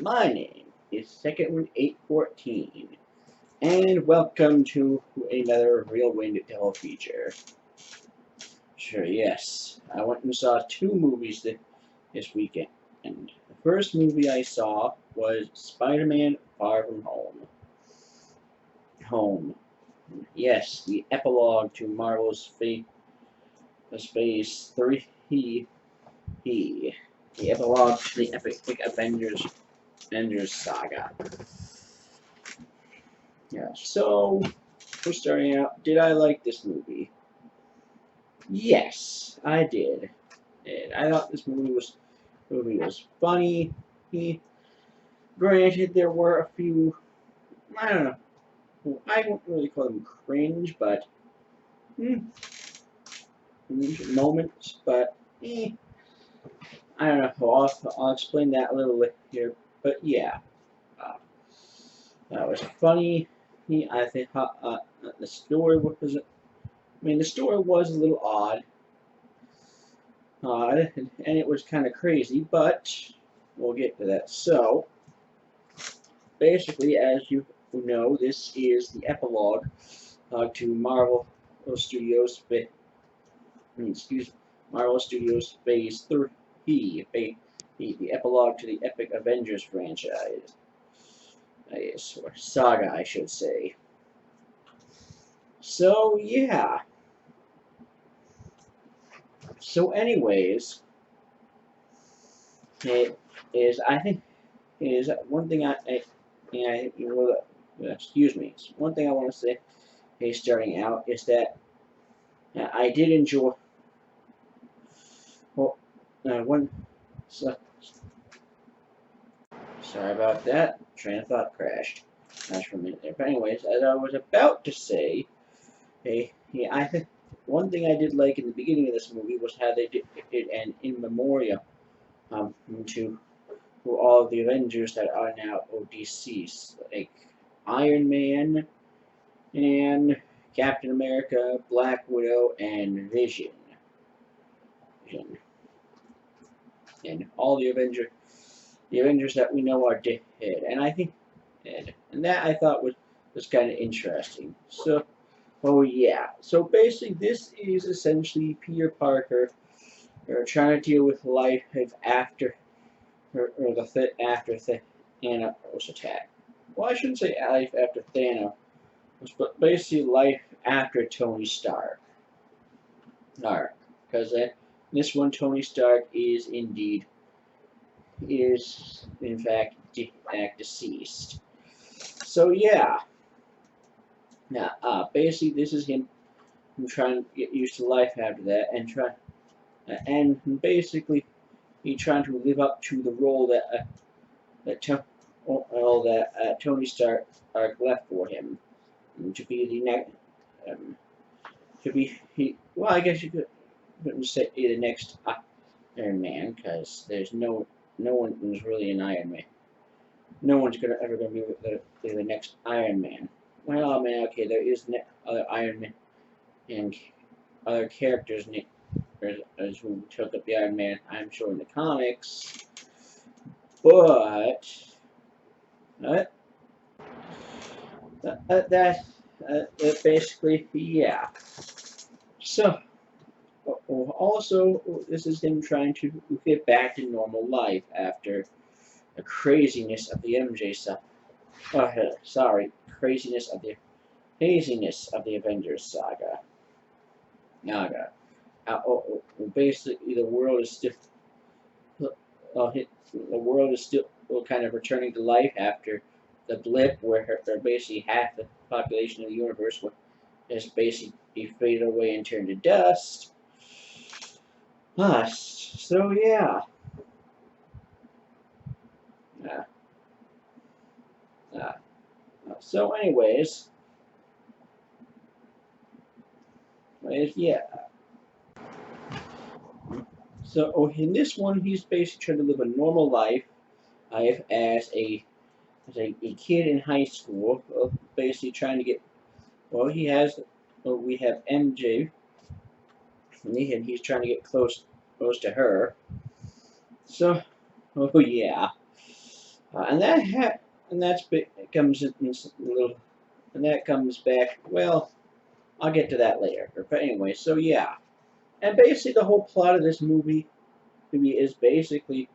My name is Second814, and welcome to another Reelwind double feature. Sure, yes, I went and saw two movies this weekend, and the first movie I saw was Spider-Man Far From Home. Home. Yes, the epilogue to Marvel's Phase 3. The epilogue to the epic Avengers saga. Yeah, so, for starting out, did I like this movie? Yes, I did. And I thought this movie was funny. Granted, there were a few, I don't know, I won't really call them cringe, but moments, but I don't know. I'll explain that a little later. But yeah, uh, that was funny. I think the story was. I mean, the story was a little odd, and it was kind of crazy, but we'll get to that. So, basically, as you know, this is the epilogue to Marvel Studios Phase 3, the epilogue to the epic Avengers franchise. Or saga, I should say. So, yeah. So, anyways, I think, is one thing excuse me, one thing I want to say, starting out, is that I did enjoy, well, so, sorry about that, train of thought crashed. Not for a minute there. But anyways, as I was about to say, I think one thing I did like in the beginning of this movie was how they did an in memoriam to all of the Avengers that are now deceased, like Iron Man and Captain America, Black Widow, and Vision. And all the Avengers that we know are dead, and I think, and that I thought was kind of interesting. So, oh yeah. So basically, this is essentially Peter Parker trying to deal with life after after Thanos attack. Well, I shouldn't say life after Thanos, but basically life after Tony Stark. Alright, because this one Tony Stark is in fact deceased. So yeah. Now, basically, this is him trying to get used to life after that, and basically, he trying to live up to the role that Tony Stark left for him, to be the next, well, I guess you couldn't say the next Iron Man, because there's no one who's really an Iron Man. No one's ever gonna be the next Iron Man. Well, I mean, okay, there is other Iron Man and other characters who took up the Iron Man, I'm sure, in the comics, but that basically, yeah. So, also, this is him trying to get back to normal life after the craziness of the MJ stuff. Sorry, craziness of the Avengers saga. Basically, the world is still kind of returning to life after the blip, where basically half the population of the universe has basically faded away and turned to dust. So yeah. So anyways, yeah. So in this one, he's basically trying to live a normal life as a kid in high school, basically trying to get. Well, we have MJ, and he's trying to get close to her. So, oh yeah. And that's it comes in a little, and that comes back. Well, I'll get to that later. But anyway, so yeah, and basically the whole plot of this movie is basically,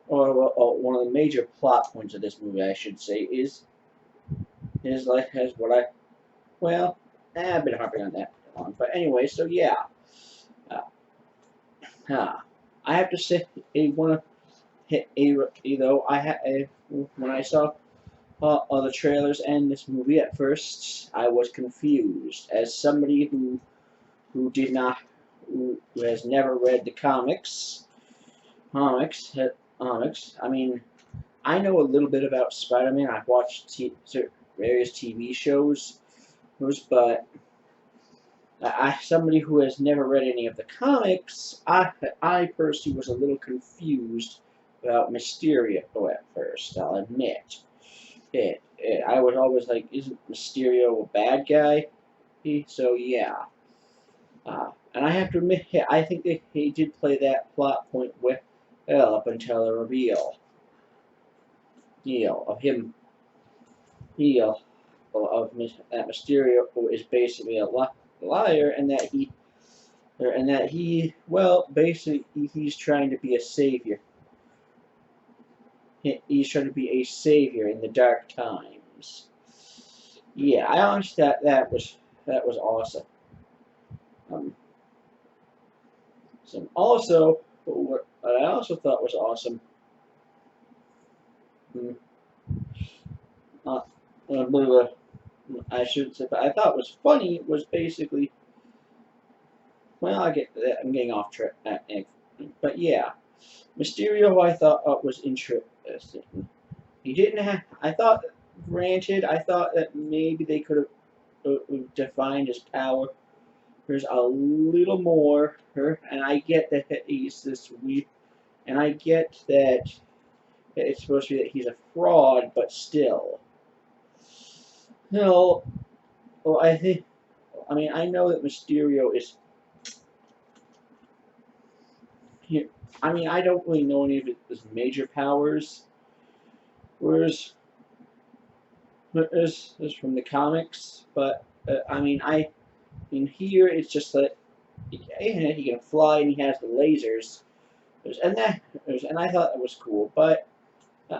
or one of the major plot points of this movie, I should say, is like has what I well, I've been harping on that for long. But anyway, so yeah, uh, I have to say, one of though when I saw the trailers and this movie at first, I was confused as somebody who did not who has never read the comics. I mean, I know a little bit about Spider-Man. I've watched various TV shows, but somebody who has never read any of the comics, I personally was a little confused about Mysterio at first. I'll admit I was always like, isn't Mysterio a bad guy? So yeah, and I have to admit, I think that he did play that plot point well up until the reveal of him deal that Mysterio is basically a liar, and that he well basically he's trying to be a savior. He's trying to be a savior in the dark times. Yeah, I honestly thought that was awesome. Um, so also, what I also thought was awesome. mm, Uh, I should say, but I thought was funny was basically. Well, I get that. I'm getting off track. But yeah, Mysterio I thought was interesting. He didn't have. I thought, granted, I thought that maybe they could have defined his power. There's a little more, and I get that he's this weak, and I get that it's supposed to be that he's a fraud, but still. No, well, I think. I mean, I know that Mysterio is. I mean, I don't really know any of his major powers. Whereas is from the comics, but I mean here it's just that he can fly and he has the lasers, and I thought that was cool. But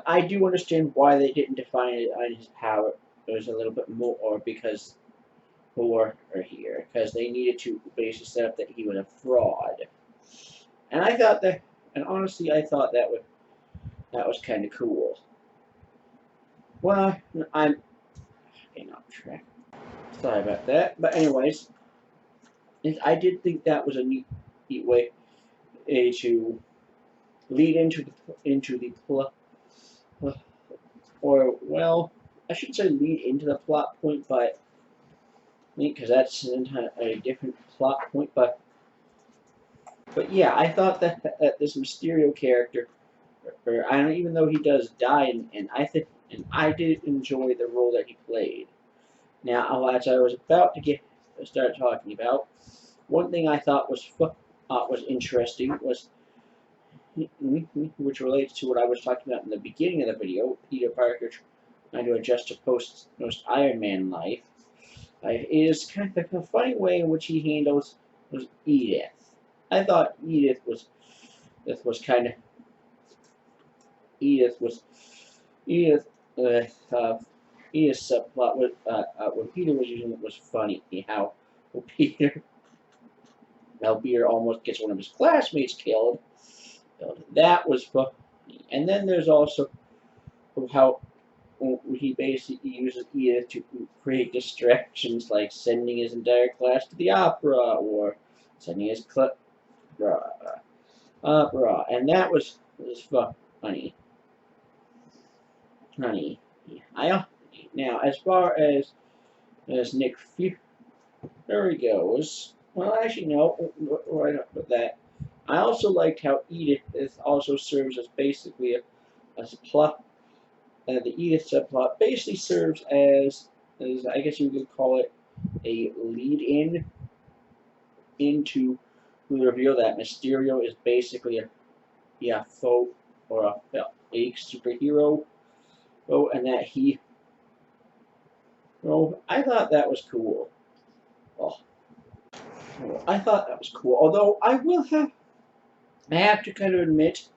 I do understand why they didn't define it on his power. It was a little bit more, or because here because they needed to basically set up that he was a fraud, and I thought that, and honestly, I thought that was kind of cool. Well, I'm getting off track. Sorry about that. But anyways, I did think that was a neat way to lead into the plot, or well, I shouldn't say lead into the plot point, but because that's a different plot point. But yeah, I thought that this Mysterio character, or I don't even though he does die, and I did enjoy the role that he played. Now, as I was about to start talking about, one thing I thought was interesting was, which relates to what I was talking about in the beginning of the video, Peter Parker trying to adjust to post Iron Man life, is kind of a funny way in which he handles was Edith. I thought Edith was kind of Edith was Edith Edith's subplot when Peter was using it was funny. Peter Now Peter almost gets one of his classmates killed. That was funny. And then there's also how he basically uses Edith to create distractions, like sending his entire class to the opera or sending his opera, and that was funny. Honey, now as far as Nick Fury goes, well, actually no, right up with that. I also liked how Edith also serves as basically a plot. The Edith subplot basically serves as I guess you could call it a lead-in into the reveal that Mysterio is basically a faux or a fake superhero. Oh, and that he. Oh, I thought that was cool. Oh, I thought that was cool. Although I have to kind of admit,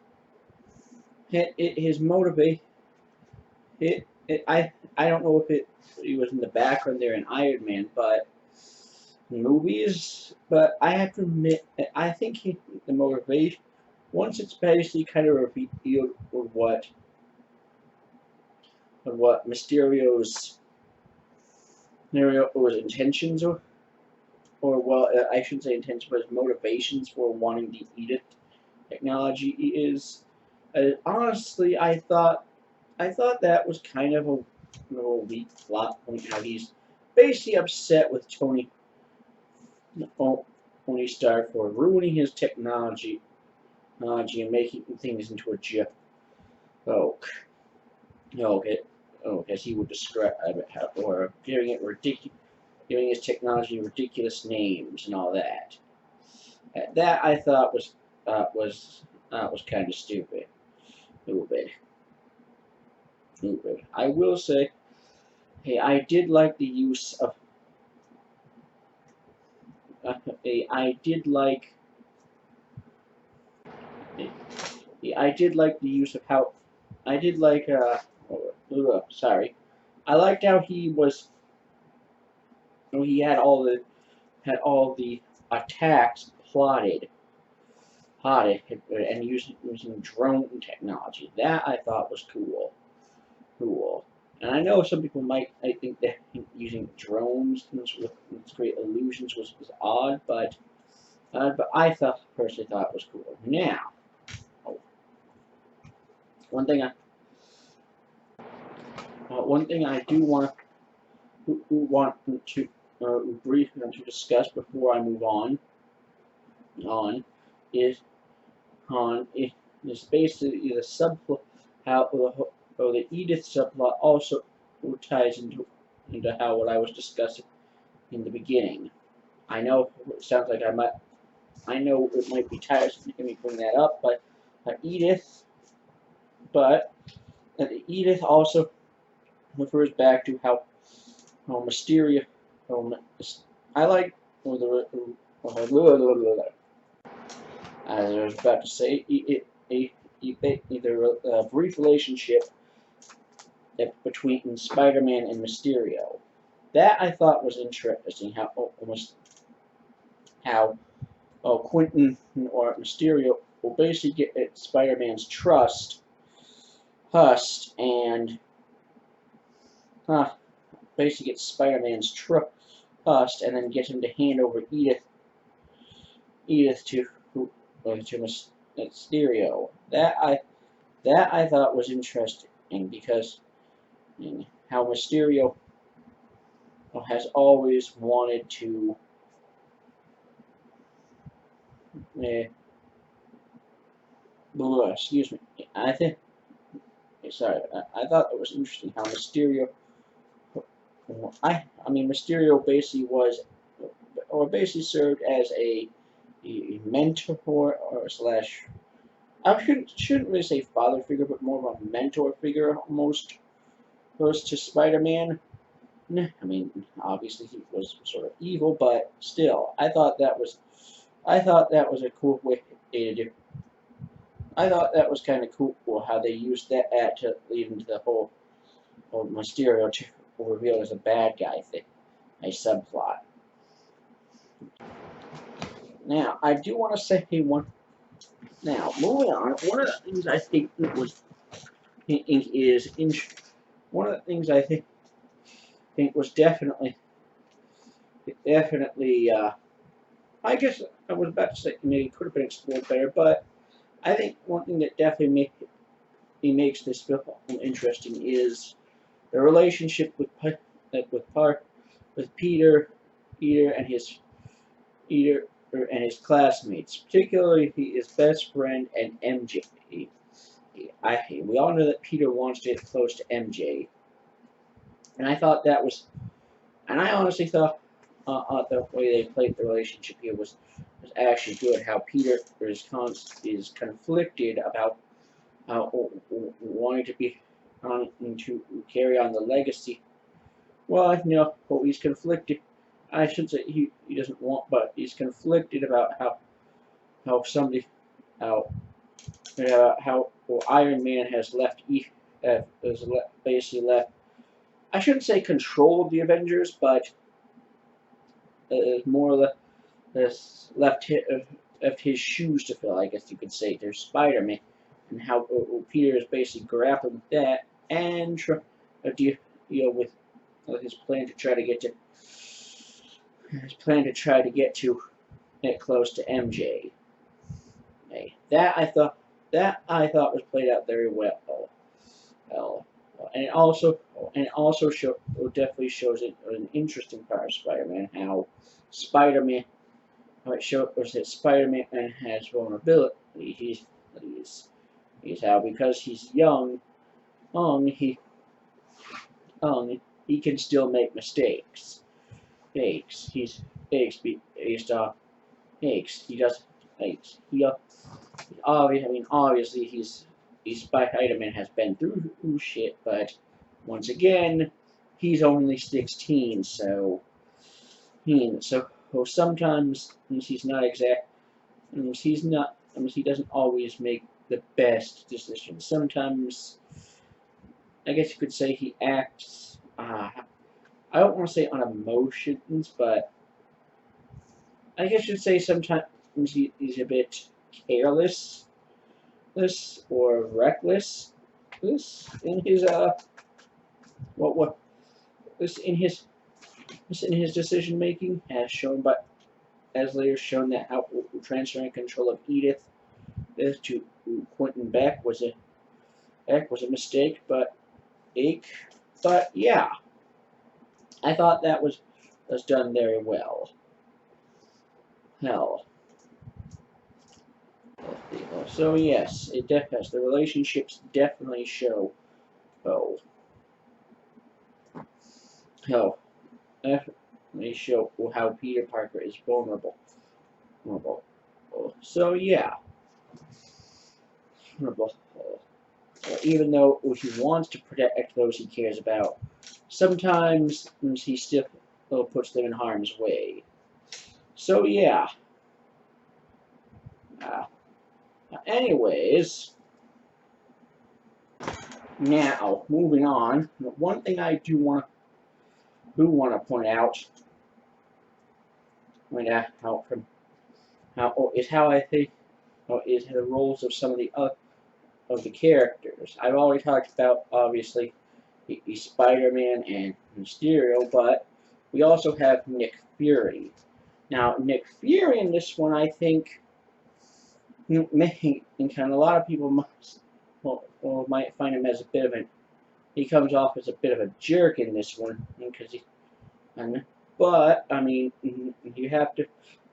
his motivate. I don't know if he was in the background there in Iron Man, but movies. But I have to admit, I think the motivation once it's basically kind of revealed what Mysterio's intentions or well, I shouldn't say intentions, but his motivations for wanting to eat it technology is. Honestly, I thought that was kind of a weak plot point. How he's basically upset with Tony Stark for ruining his technology and making things into a joke. Oh, okay. Oh, as he would describe it, or giving his technology ridiculous names and all that. That I thought was kind of stupid. A little bit. I will say, hey, I did like the use of. I did like. I did like the use of how. I did like. Sorry. I liked how he was. He had all the attacks plotted, and using drone technology. That I thought was cool. And I know some people I think that using drones to create illusions was odd, but I personally thought it was cool. Now, oh, one thing I do want to briefly to discuss before I move on is is basically the subplot how the Edith subplot also ties into how what I was discussing in the beginning. I know it sounds like I know it might be tiresome to me bring that up, but Edith, but Edith also refers back to how mysterious. I like as I was about to say, a brief relationship between Spider-Man and Mysterio. That I thought was interesting. How Quentin or Mysterio will basically get Spider-Man's trust, and basically get Spider-Man's trust, and then get him to hand over Edith to Mysterio. That I thought was interesting because how Mysterio has always wanted to. Excuse me. I thought it was interesting how Mysterio. I mean, Mysterio basically basically served as a mentor or slash. I shouldn't really say father figure, but more of a mentor figure almost. First to Spider-Man. I mean, obviously he was sort of evil, but still, I thought that was a cool way to do. I thought that was kind of cool how they used that to lead into the whole Mysterio to reveal as a bad guy thing, a subplot. Now, I do want to say one. Now, moving on, one of the things I think one of the things I think was definitely. I guess I was about to say maybe could have been explored better, but I think one thing that definitely makes this film interesting is the relationship with Peter and his classmates, particularly his best friend and MJ. We all know that Peter wants to get close to MJ, and I honestly thought the way they played the relationship here was actually good. How Peter is conflicted about wanting to be to carry on the legacy. Well, he's conflicted. I should say he doesn't want, but he's conflicted about how somebody how how Iron Man has left basically left. I shouldn't say control of the Avengers, but more or less left his shoes to fill. I guess you could say there's Spider-Man, and how Peter is basically grappling with that and deal with his plan to try to get to get close to MJ. Okay. That I thought was played out very well. Well, and it also definitely shows an interesting part of Spider-Man, how Spider-Man how it shows that Spider-Man has vulnerability. He's how because he's he he can still make mistakes. Based off mistakes. He does mistakes. Obviously Spider-Man has been through shit, but once again, he's only 16, so sometimes he's not exact. He's not. He doesn't always make the best decisions. Sometimes, I guess you could say he acts. I don't want to say on emotions, but I guess you'd say sometimes he's a bit careless or reckless in his what this in his decision making as later shown that how transferring control of Edith to Quentin Beck was a mistake, but yeah, I thought that was done very well. Hell. So yes, it does. The relationships definitely show. Oh, hell, definitely show how Peter Parker is vulnerable. So yeah, vulnerable. Even though he wants to protect those he cares about, sometimes he still puts them in harm's way. So yeah. Anyways, now moving on. One thing I do want to point out is how I think is the roles of some of the characters. I've already talked about obviously the Spider-Man and Mysterio, but we also have Nick Fury. Now Nick Fury in this one, I think, and a lot of people might find him as a bit of he comes off as a bit of a jerk in this one but I mean you have to.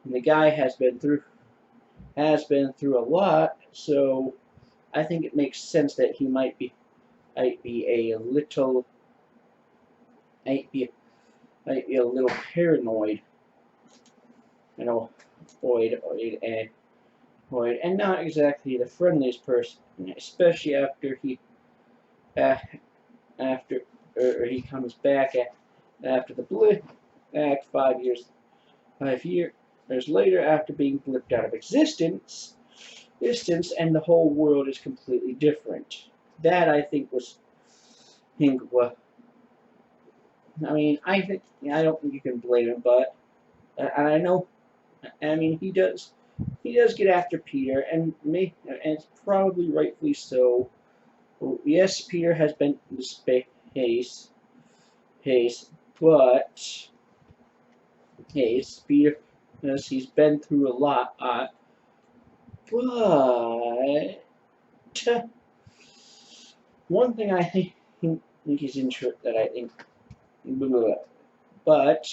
The guy has been through a lot, so I think it makes sense that he might be a little paranoid, and not exactly the friendliest person, especially after he comes back after the blip back 5 years later after being blipped out of existence, and the whole world is completely different. That I think I don't think you can blame him, but and I know, I mean he does get after Peter, and it's probably rightfully so. Yes, Peter has been in the space, but Peter, yes, he's been through a lot, but one thing I think is interesting that I think, but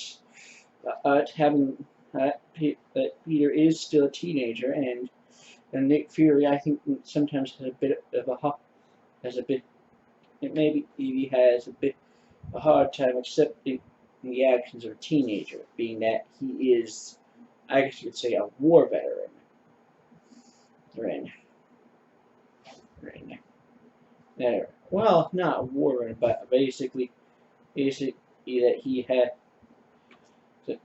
having Peter is still a teenager, and Nick Fury, I think sometimes has a bit maybe he has a bit a hard time accepting the actions of a teenager, being that he is, I guess you could say, a war veteran. There. well, not war, but basically that he had that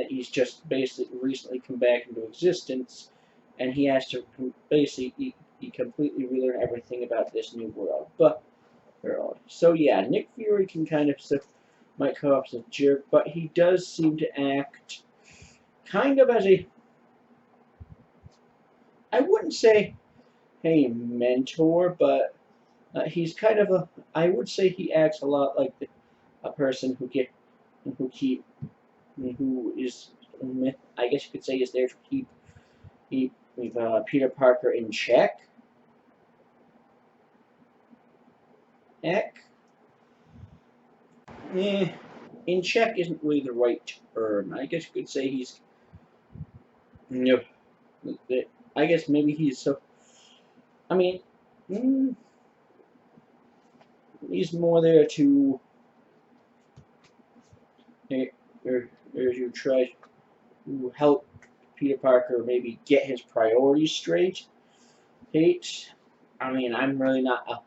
he's just basically recently come back into existence, and he has to basically he completely relearn everything about this new world. So yeah, Nick Fury can kind of might come off as a jerk, but he does seem to act kind of as a, I wouldn't say a mentor, but he's kind of a, I would say he acts a lot like a person who keep who is, I guess you could say, is there to keep Peter Parker in check. Heck, eh, in check isn't really the right term. I guess you could say he's, you know, I guess maybe he's so. I mean, mm, he's more there to, or to try to help Peter Parker maybe get his priorities straight. Hate. I mean, I'm really not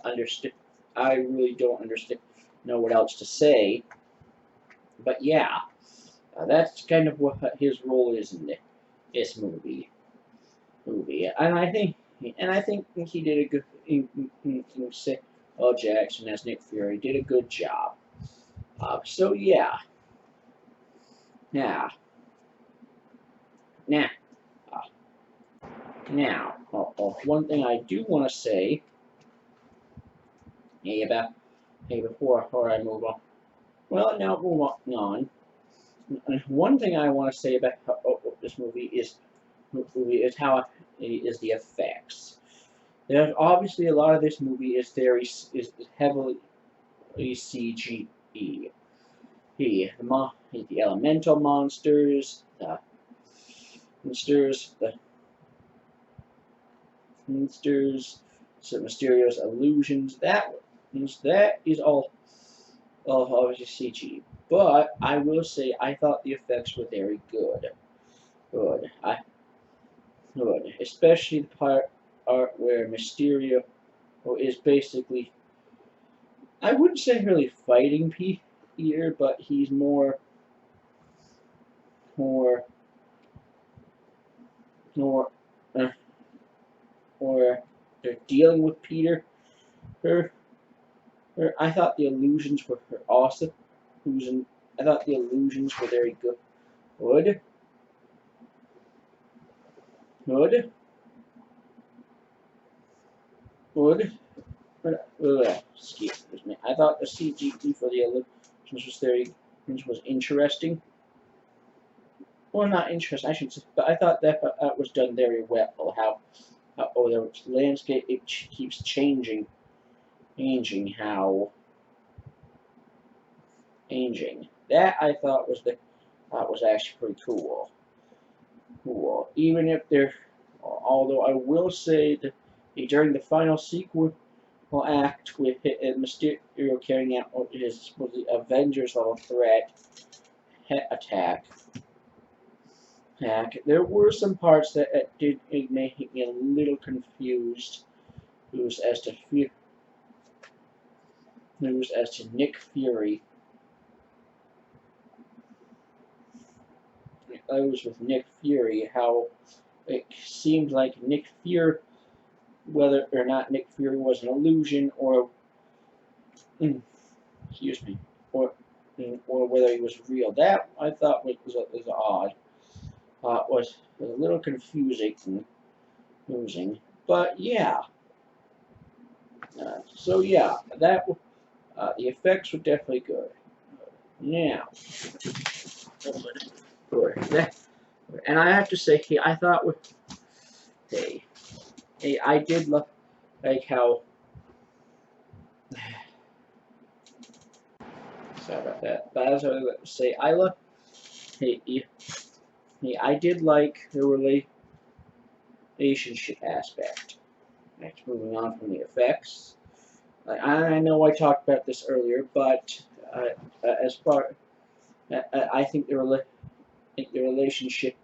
understand. I really don't understand. Know what else to say. But yeah, that's kind of what his role is in this movie. And I think he did a good. Samuel Jackson as Nick Fury did a good job. So yeah, now, now, uh, one thing I do want to say, hey, before I move on. Well, now moving on. One thing I want to say about this movie is how is the effects. There's obviously a lot of this movie is heavily CGE. The elemental monsters, the monsters, some mysterious illusions. That is all obviously CG. But I will say I thought the effects were very good. Good. Good. Especially the part where Mysterio is basically, I wouldn't say really fighting Peter, but he's more, more, uh, or they're dealing with Peter. Her, I thought the illusions were awesome. I thought the illusions were very good. Good. Good. Good. Excuse me. I thought the CGI for the illusions was interesting. Well, not interesting, I should say, but I thought that was done very well. How the landscape keeps changing. That I thought was actually pretty cool. Even if although I will say that during the final sequel act with Mysterio carrying out his was the Avengers level threat attack. There were some parts that did make me a little confused. Who's as to Nick Fury. I was with Nick Fury. How it seemed like Nick Fury, whether or not Nick Fury was an illusion or, excuse me, or whether he was real. That I thought was odd. Was a little confusing. But yeah. So yeah, the effects were definitely good. Now, good. And I have to say, I thought I did like how. Sorry about that. But as I was about to say, hey, I did like the relationship aspect. Next, moving on from the effects. I know I talked about this earlier, but as far, I think the relationships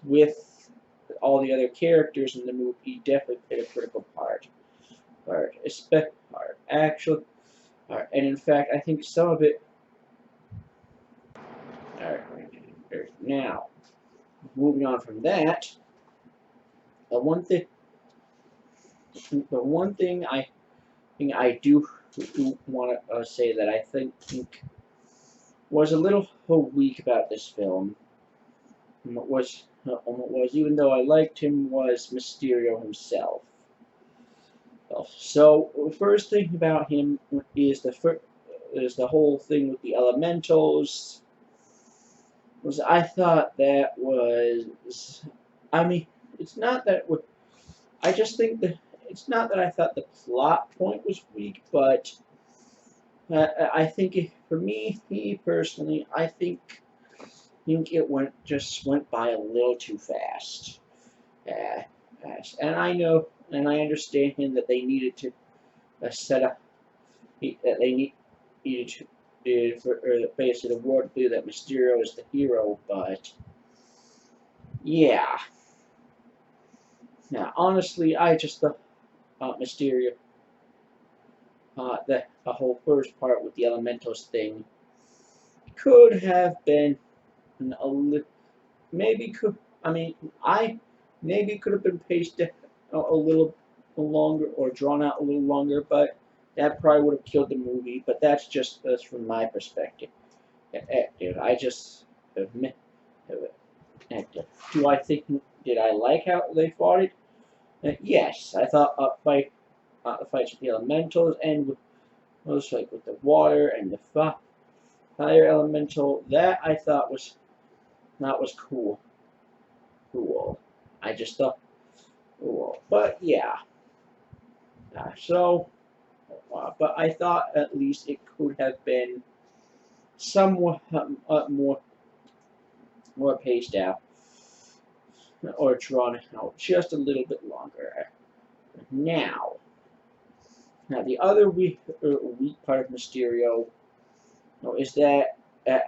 with all the other characters in the movie definitely played a critical part. actually, and in fact, I think some of it. Alright, now moving on from that, the one thing, I do want to say that I think was a little weak about this film was even though I liked him was Mysterio himself. So first thing about him is the whole thing with the elementals. I thought that was, I mean, it's not that it would, I just think that it's not that I thought the plot point was weak, but I think for me personally, I think it just went by a little too fast. And I know, and I understand that they needed to set up that needed to for basically the world to do that Mysterio is the hero, but yeah. Now, honestly, I just thought Mysterio, the whole first part with the elementals thing, could have been a little, maybe could, I mean, maybe could have been paced a little longer or drawn out a little longer, but that probably would have killed the movie. But that's from my perspective. I just admit, do I think, did I like how they fought it? Yes, I thought the fights with the elementals and with like with the water and the fire elemental, that I thought was cool. I just thought cool, but yeah. But I thought at least it could have been somewhat more paced out or drawn out just a little bit longer. Now, the other weak part of Mysterio is that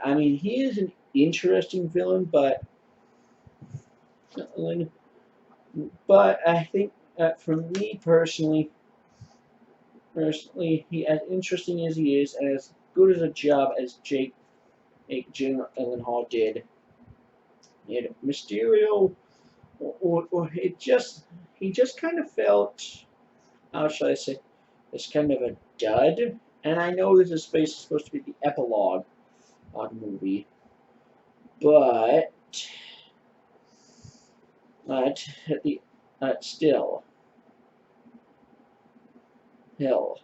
I mean he is an interesting villain, but I think for me personally, he as interesting as he is, and as good as a job as Jake Gyllenhaal did, Mysterio, or he just kind of felt, how shall I say, it's kind of a dud. And I know this is supposed to be the epilogue on the movie, but still, hell,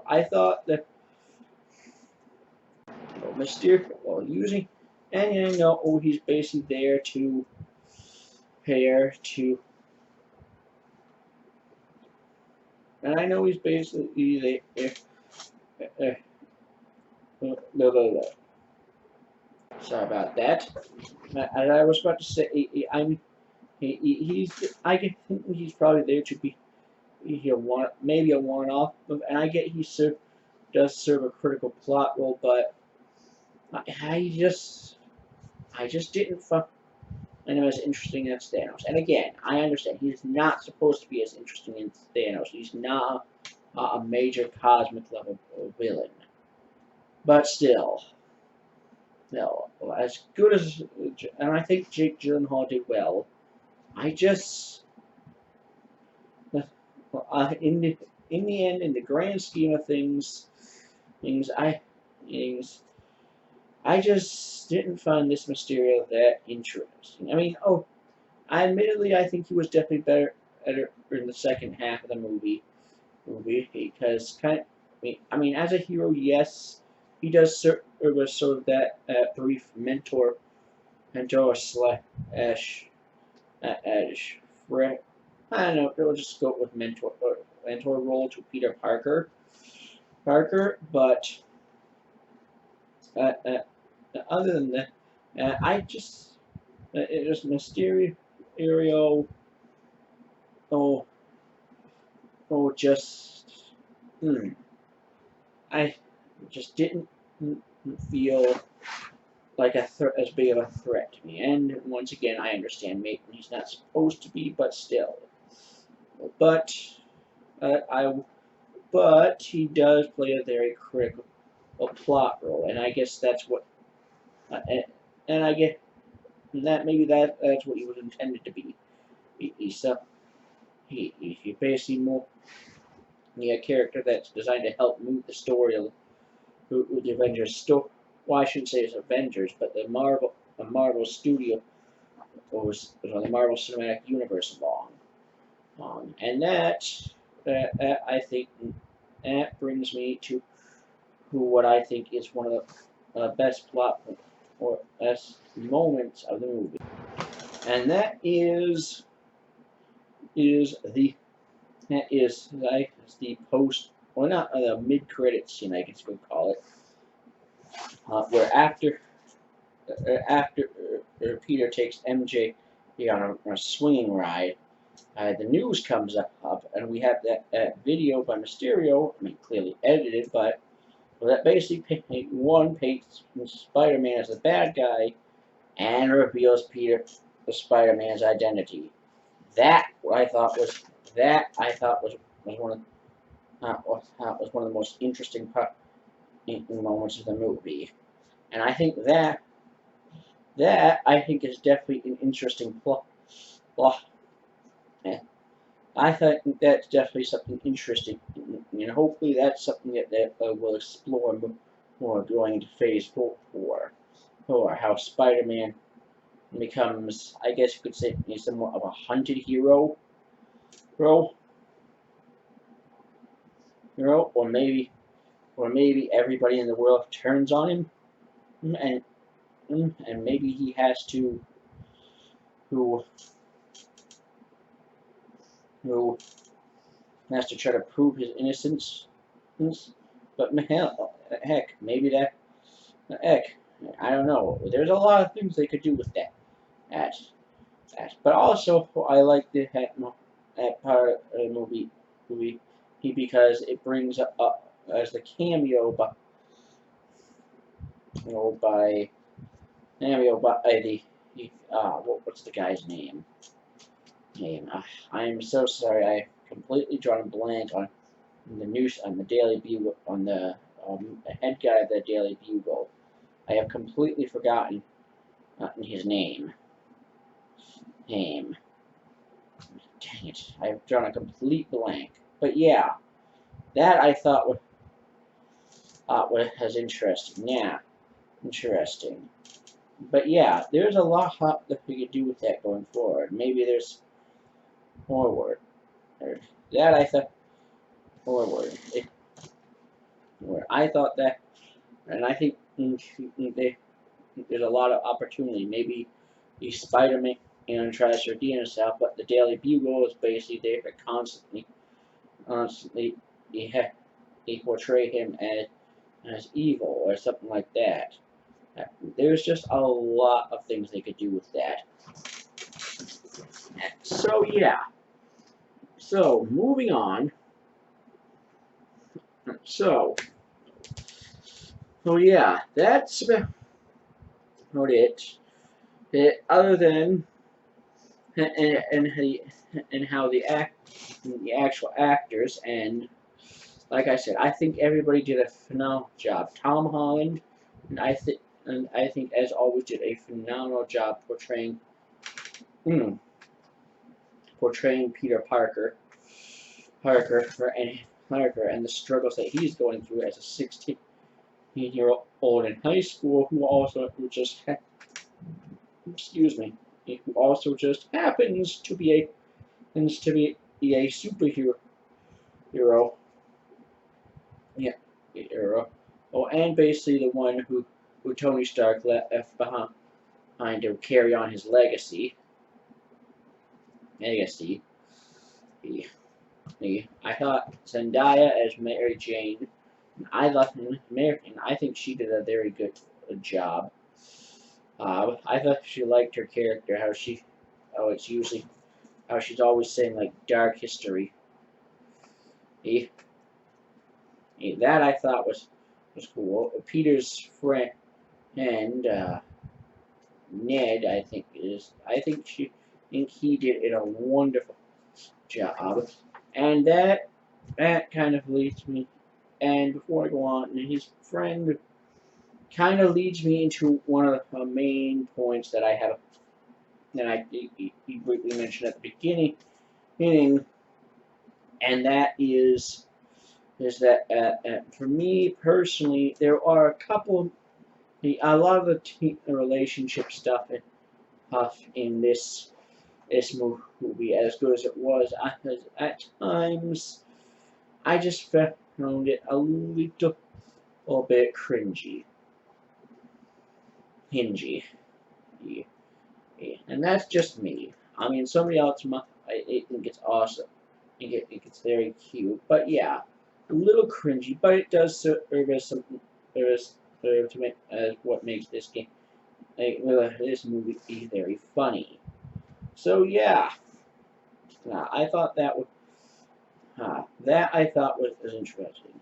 I thought that Mysterio, using, and I know he's basically there to pair to. And I know he's basically there. No. Sorry about that. As I was about to say, I think he's probably there to be maybe a one-off, and I get he does serve a critical plot role, but I just didn't find him as interesting as Thanos. And again, I understand he's not supposed to be as interesting as Thanos. He's not a major cosmic level villain, but still. No, as good as, and I think Jake Gyllenhaal did well. I just, in the end, in the grand scheme of things, I just didn't find this Mysterio that interesting. I mean, I think he was definitely better in the second half of the movie because I mean, as a hero, yes, he does serve as sort of that brief mentor slash friend. I don't know. We'll just go with mentor role to Peter Parker. But other than that, I just it was Mysterio. Oh, just I just didn't feel like as big of a threat to me. And once again, I understand maybe he's not supposed to be, but still. but I but he does play a very critical plot role, and I guess that's what and I get that maybe that's what he was intended to be. He's he basically more a character that's designed to help move the story of the Avengers story. Well, I shouldn't say it's Avengers, but the Marvel Studio or the Marvel Cinematic Universe along. And I think that brings me to what I think is one of the best plot or best moments of the movie, and that is like the post or not the mid credits scene, I guess we would call it, where after Peter takes MJ on a swinging ride. The news comes up, and we have that video by Mysterio. I mean, clearly edited, but that basically paints Spider-Man as the bad guy and reveals Peter the Spider-Man's identity. That I thought was one of was one of the most interesting moments of the movie, and I think that I think is definitely an interesting plot. I think that's definitely something interesting, and hopefully that's something that we'll explore more going into Phase 4, or how Spider-Man becomes, I guess you could say, somewhat of a hunted hero, or maybe everybody in the world turns on him, and maybe he has to who who has to try to prove his innocence. But heck, maybe heck, I don't know. There's a lot of things they could do with that. But also, I like that part of the movie because it brings up as the cameo by the what's the guy's name? I'm so sorry. I completely drawn a blank on the news on the Daily Bugle on the head guy of the Daily Bugle. I have completely forgotten his name. Dang it! I've drawn a complete blank. But yeah, that I thought was interesting. Yeah, interesting. But yeah, there's a lot that we could do with that going forward. Maybe there's forward. That I thought forward. I thought that, and I think there's a lot of opportunity. Maybe the Spider-Man tries to redeem himself, but the Daily Bugle is basically there to constantly they portray him as evil or something like that. There's just a lot of things they could do with that. So yeah. So moving on. So yeah, that's about it. Other than and how the actual actors, and like I said, I think everybody did a phenomenal job. Tom Holland, and I think as always did a phenomenal job portraying Peter Parker and the struggles that he's going through as a 16-year-old in high school who also just happens to be a superhero. Yeah, hero. Oh, and basically the one who Tony Stark left behind to carry on his legacy. I thought Zendaya as Mary Jane. I think she did a very good job. I thought she liked her character, how she's always saying like dark history. That I thought was cool. Peter's friend and Ned, I think he did it a wonderful job, and that kind of leads me. And before I go on, his friend kind of leads me into one of the main points that I have that he briefly mentioned at the beginning, and that is that for me personally, there are a lot of the relationship stuff in this movie, as good as it was, at times I just found it a little bit cringy, hingy. Yeah, yeah. And that's just me. I mean, somebody else I think it's awesome. It gets very cute, but yeah, a little cringy. But it does serve as something. Serve to make as what makes this movie very funny. So yeah, I thought that I thought was interesting.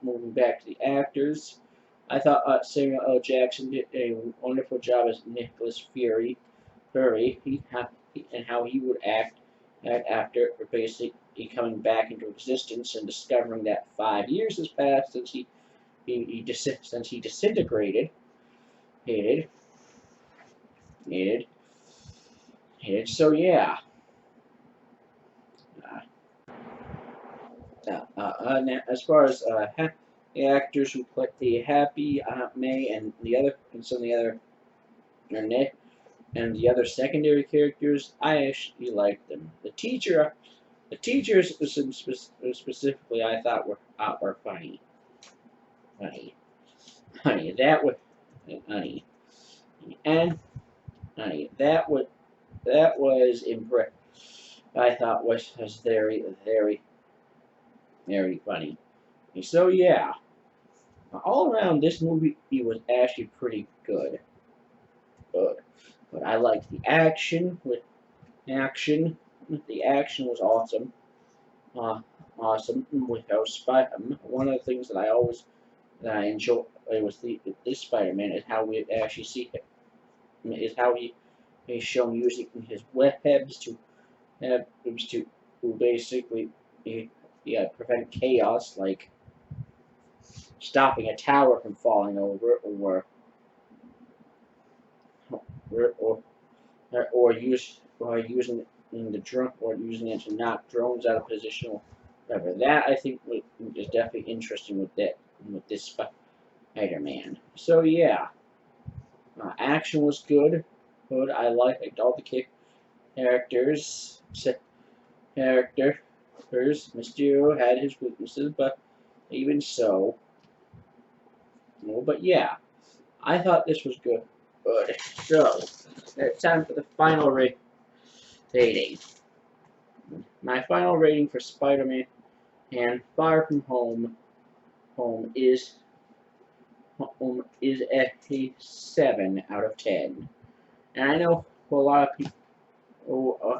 Moving back to the actors, I thought Samuel L. Jackson did a wonderful job as Nicholas Fury, and how he would act after basically coming back into existence and discovering that 5 years has passed since since he disintegrated. Hated, hated, hated. So yeah. Now, as far as the actors who play the Happy Aunt May and some of the other and the other secondary characters, I actually liked them. The teachers specifically, I thought were funny, funny, funny. That was funny, and funny. That was impressive. I thought was very very funny. So yeah, all around this movie was actually pretty good. Good. But I liked the action. Action, the action was awesome. Awesome. Without one of the things that I enjoy with this Spider-Man is how we actually see him. Is how he's shown using his webs to basically prevent chaos, like stopping a tower from falling over, or using using it to knock drones out of position or whatever. That I think is definitely interesting with this Spider-Man. So yeah, action was good. Good. I liked all the characters. Characters. Mysterio had his weaknesses, but even so, but yeah, I thought this was good. Good. So it's time for the final rating. My final rating for Spider-Man and Far From Home is a 7 out of 10. And I know for a lot of people,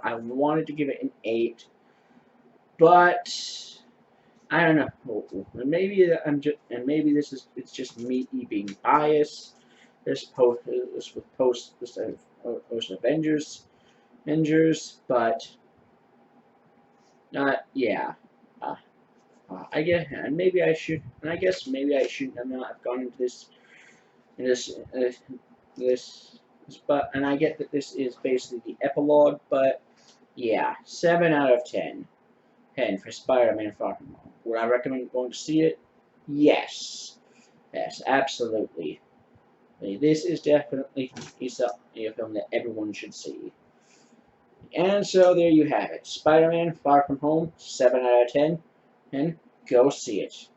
I wanted to give it an 8, but I don't know. Maybe it's just me being biased. This Avengers, but yeah. Uh, I guess, and maybe I should, and I guess maybe I shouldn't have not have gone into this, but, and I get that this is basically the epilogue, but yeah, 7 out of 10. 10 for Spider-Man Far From Home. Would I recommend going to see it? Yes. Yes, absolutely. This is definitely a film that everyone should see. And so there you have it. Spider-Man Far From Home, 7 out of 10. And go see it.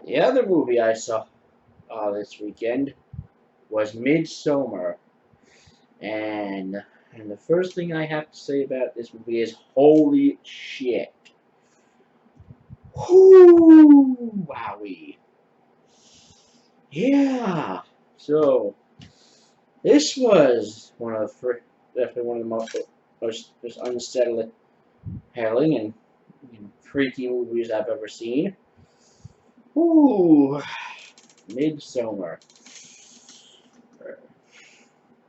The other movie I saw this weekend was Midsommar. And the first thing I have to say about this movie is holy shit. Whoo! Wowie. Yeah. So this was definitely one of the most unsettling and freaky movies I've ever seen. Ooh, Midsommar.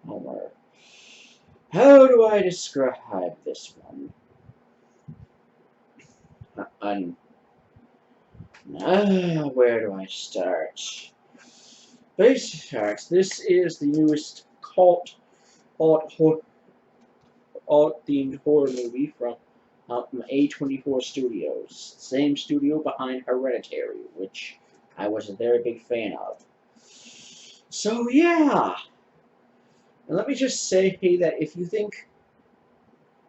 Homer. How do I describe this one? Where do I start? Basic facts. This is the newest alt-themed horror movie from A24 Studios. Same studio behind Hereditary, which I was a very big fan of. So yeah, and let me just say that if you think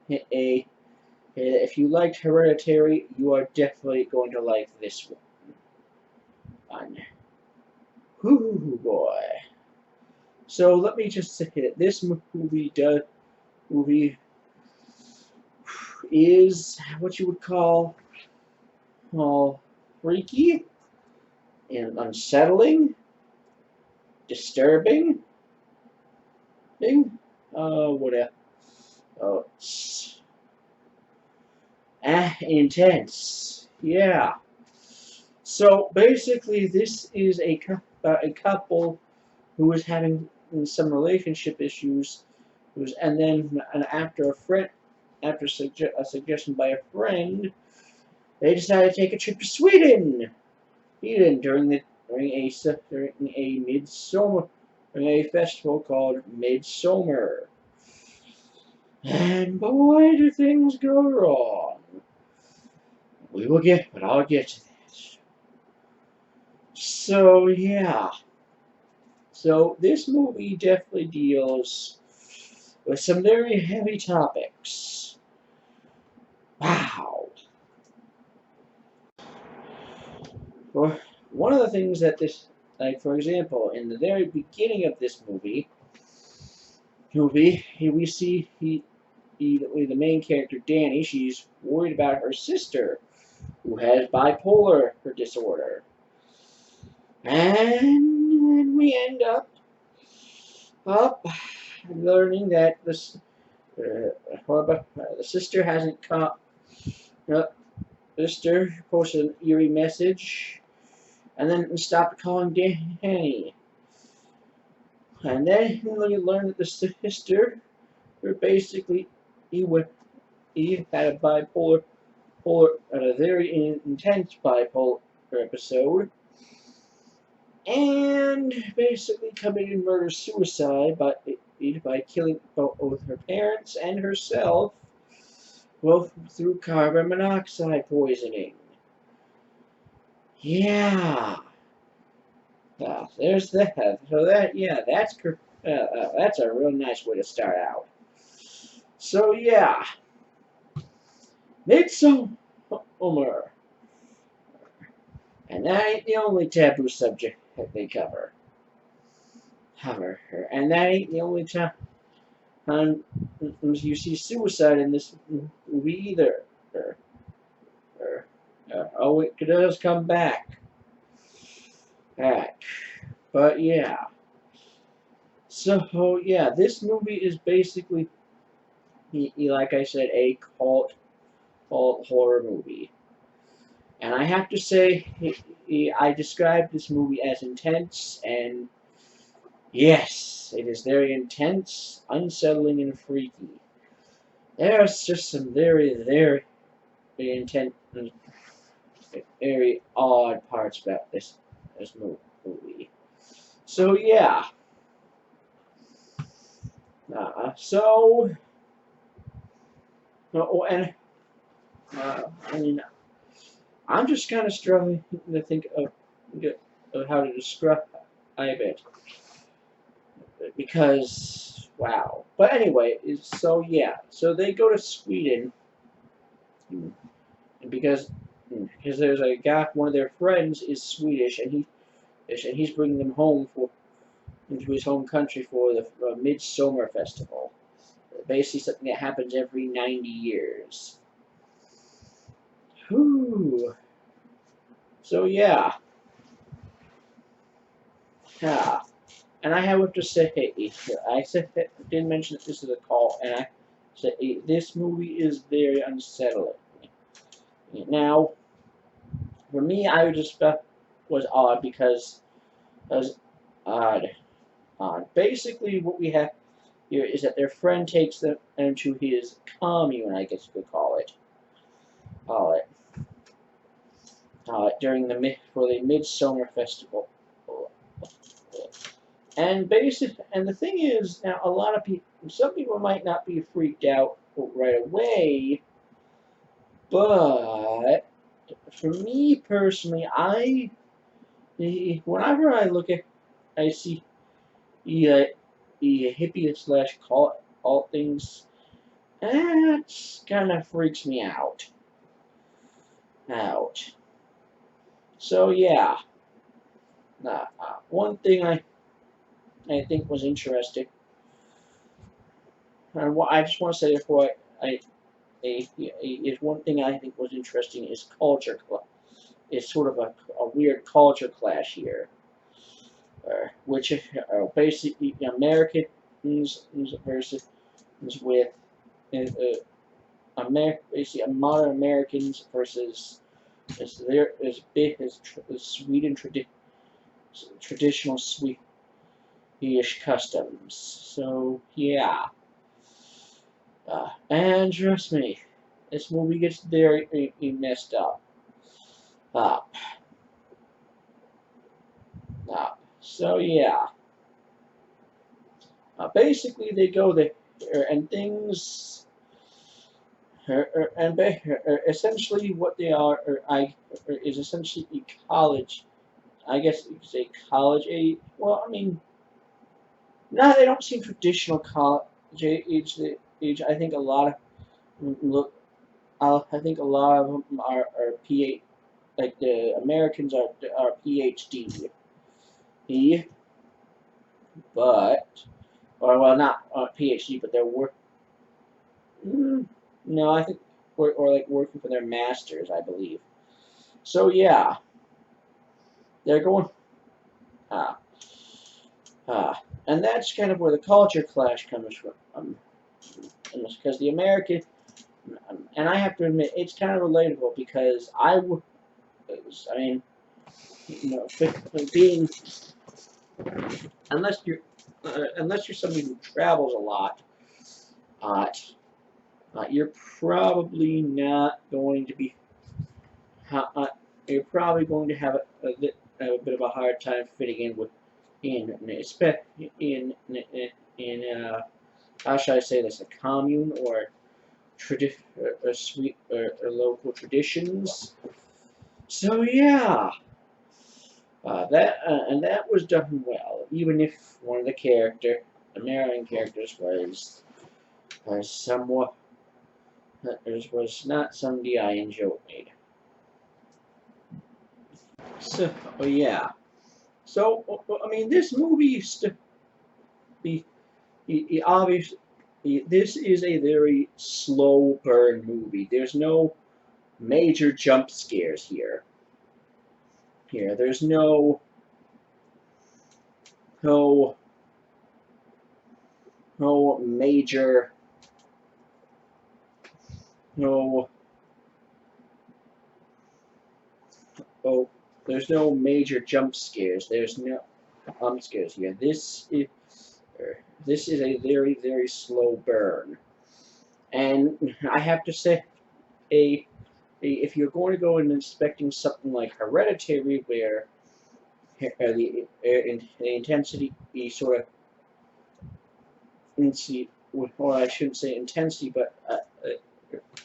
if you liked Hereditary, you are definitely going to like this one. Whoo boy. So let me just say that this movie is what you would call freaky and unsettling, disturbing, what else? Oh, intense. Yeah. So basically, this is about a couple who is having some relationship issues, and then after a suggestion by a friend, they decided to take a trip to Sweden. During a midsummer during a festival called Midsommar. And boy, do things go wrong. But I'll get to that. So yeah. So this movie definitely deals with some very heavy topics. Wow. For one of the things that like for example, in the very beginning of this movie, we see the main character Danny. She's worried about her sister, who has bipolar disorder, and then we end up learning that the sister hasn't caught. Sister posted an eerie message, and then stopped calling Danny. And then we learned that the sister, basically, he had a a very intense bipolar episode, and basically committed murder-suicide by killing both her parents and herself, both through carbon monoxide poisoning. Yeah. There's that. So that's a real nice way to start out. So yeah, Midsommar, and that ain't the only taboo subject that they cover. And that ain't the only time you see suicide in this movie either. Oh, it does come back. But yeah. So yeah, this movie is basically, like I said, a cult horror movie. And I have to say, I described this movie as intense, and yes, it is very intense, unsettling, and freaky. There's just some very, very intense, very odd parts about this movie. So yeah. And I mean, I'm just kind of struggling to think of how to describe it, because wow. But anyway, so yeah, so they go to Sweden, and because there's a guy, one of their friends is Swedish, and he's bringing them home into his home country for the Midsommar festival. Basically, something that happens every 90 years. Whew. So yeah. Yeah. And I have to say, didn't mention that this is a call, and I said this movie is very unsettling. Now, for me, I just was odd because it was odd. Basically, what we have here is that their friend takes them into his commune, I guess you could call it. During the Midsummer Festival. And the thing is, now a lot of people, some people might not be freaked out right away, but for me personally, whenever I look at, I see the hippie slash alt things, that kind of freaks me out. So yeah, one thing I think was interesting, and what I just want to say before is one thing I think was interesting is culture. It's sort of a weird culture clash here, which are basically Americans versus with basically modern Americans versus as big as Sweden traditional Swedish customs. So yeah, and trust me, this movie gets very messed up. So yeah, basically they go there and things, and essentially what they are, is essentially college. I guess you could say college age. Well, I mean, no, they don't seem traditional college age. I think a lot of I think a lot of them are PhD, like the Americans are PhD. But or well, not PhD, but they're no, I think or like working for their masters, I believe. So yeah, they're going. Uh, and that's kind of where the culture clash comes from. Because the American, and I have to admit, it's kind of relatable because I mean, being unless you're somebody who travels a lot, you're probably not going to be. You're probably going to have a bit of a hard time fitting in how should I say this, a commune or local traditions. So yeah, and that was done well, even if one of the American characters was somewhat was not somebody I enjoyed. So yeah, so I mean this movie obviously this is a very slow burn movie. There's no major jump scares here. There's no major no oh there's no major jump scares. There's no scares here. This is a very slow burn, and I have to say if you're going to go and expecting something like Hereditary, where the intensity sort of or I shouldn't say intensity, but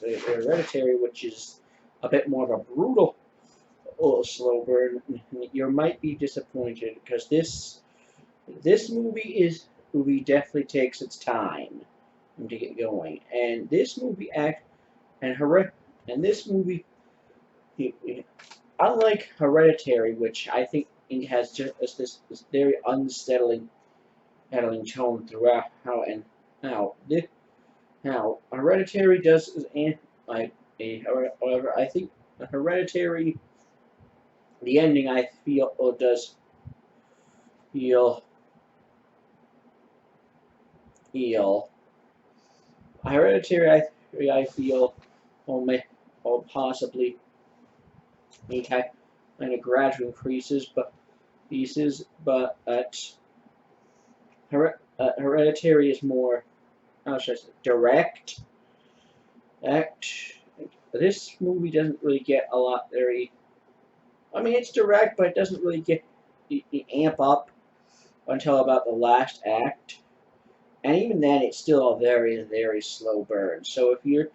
Hereditary, which is a bit more of a brutal slow burn, you might be disappointed because this movie definitely takes its time to get going, and this movie this movie, unlike Hereditary, which I think it has just this very unsettling tone throughout. Now Hereditary does however I think Hereditary, the ending I feel does feel Hereditary I feel possibly kind of gradually increases, but Hereditary is more, how should I say, direct. Act. This movie doesn't really get a lot very. I mean, it's direct, but it doesn't really get amp up until about the last act, and even then, it's still a very, very slow burn. So if you're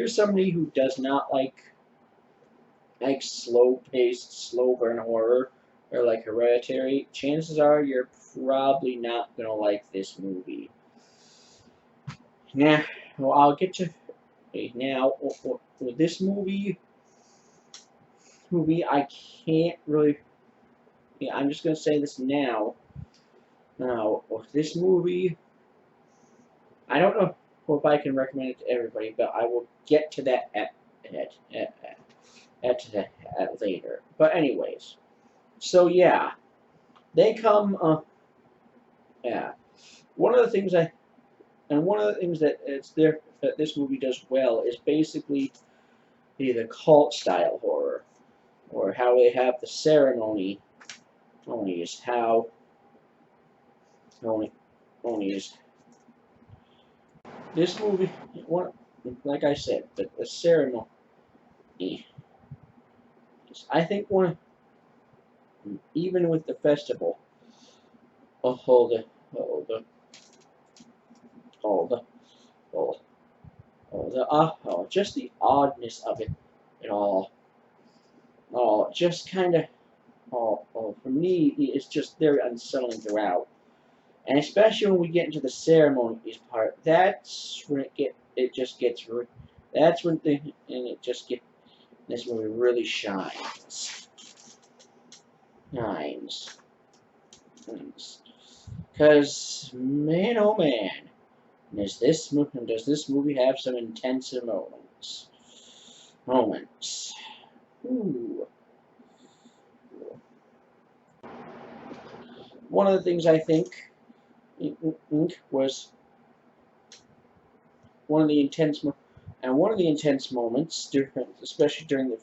somebody who does not like slow paced, slow burn horror, or like Hereditary, chances are you're probably not gonna like this movie. Now, well, I'll get to now. With this movie, I can't really. Yeah, I'm just gonna say this now. Now, with this movie, I don't know if I can recommend it to everybody, but I will get to that at later. But anyways, so yeah, they come. Yeah, one of the things that that this movie does well is basically the cult style horror, or how they have the ceremony. Only is how only is this movie. One, like I said, the ceremony. I think one, even with the festival, all the, all the, all the, all, just the oddness of it all, just kind of, for me, it's just very unsettling throughout, and especially when we get into the ceremonies part, that's when that's when this movie really shines. Because, man, oh man, does this movie have some intense moments. Ooh. One of the things I think was one of the intense moments, especially during the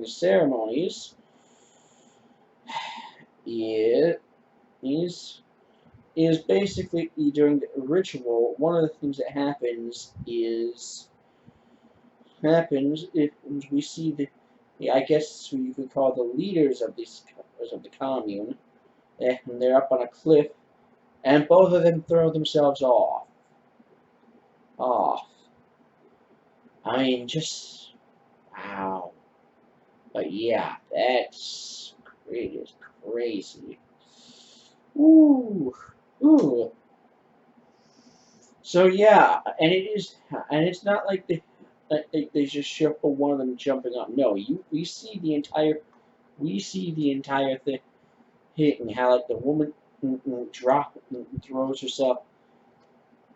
ceremonies, is basically during the ritual. One of the things that happens if we see I guess who you could call the leaders of the commune, and they're up on a cliff, and both of them throw themselves off. I mean, just wow. But yeah, it is crazy. Ooh. So yeah, and it's not like they just show one of them jumping up. No, we see the entire thing hitting. How like the woman throws herself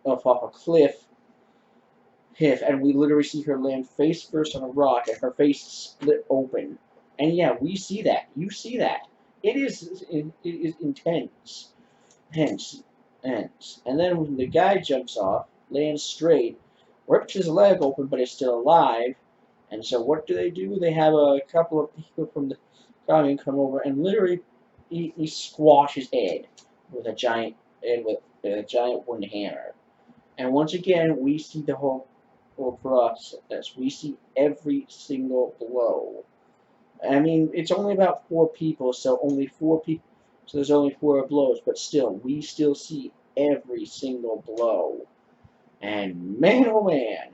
off a cliff, and we literally see her land face first on a rock, and her face split open. And yeah, we see that. You see that. It is intense. Hence. And then when the guy jumps off, lands straight, rips his leg open, but is still alive. And so what do? They have a couple of people from the commune come over and literally he squash his head with a giant wooden hammer. And once again, we see the whole process. We see every single blow. I mean, it's only about 4 people, so only 4 people. So there's only 4 blows, but still, we still see every single blow. And man, oh man,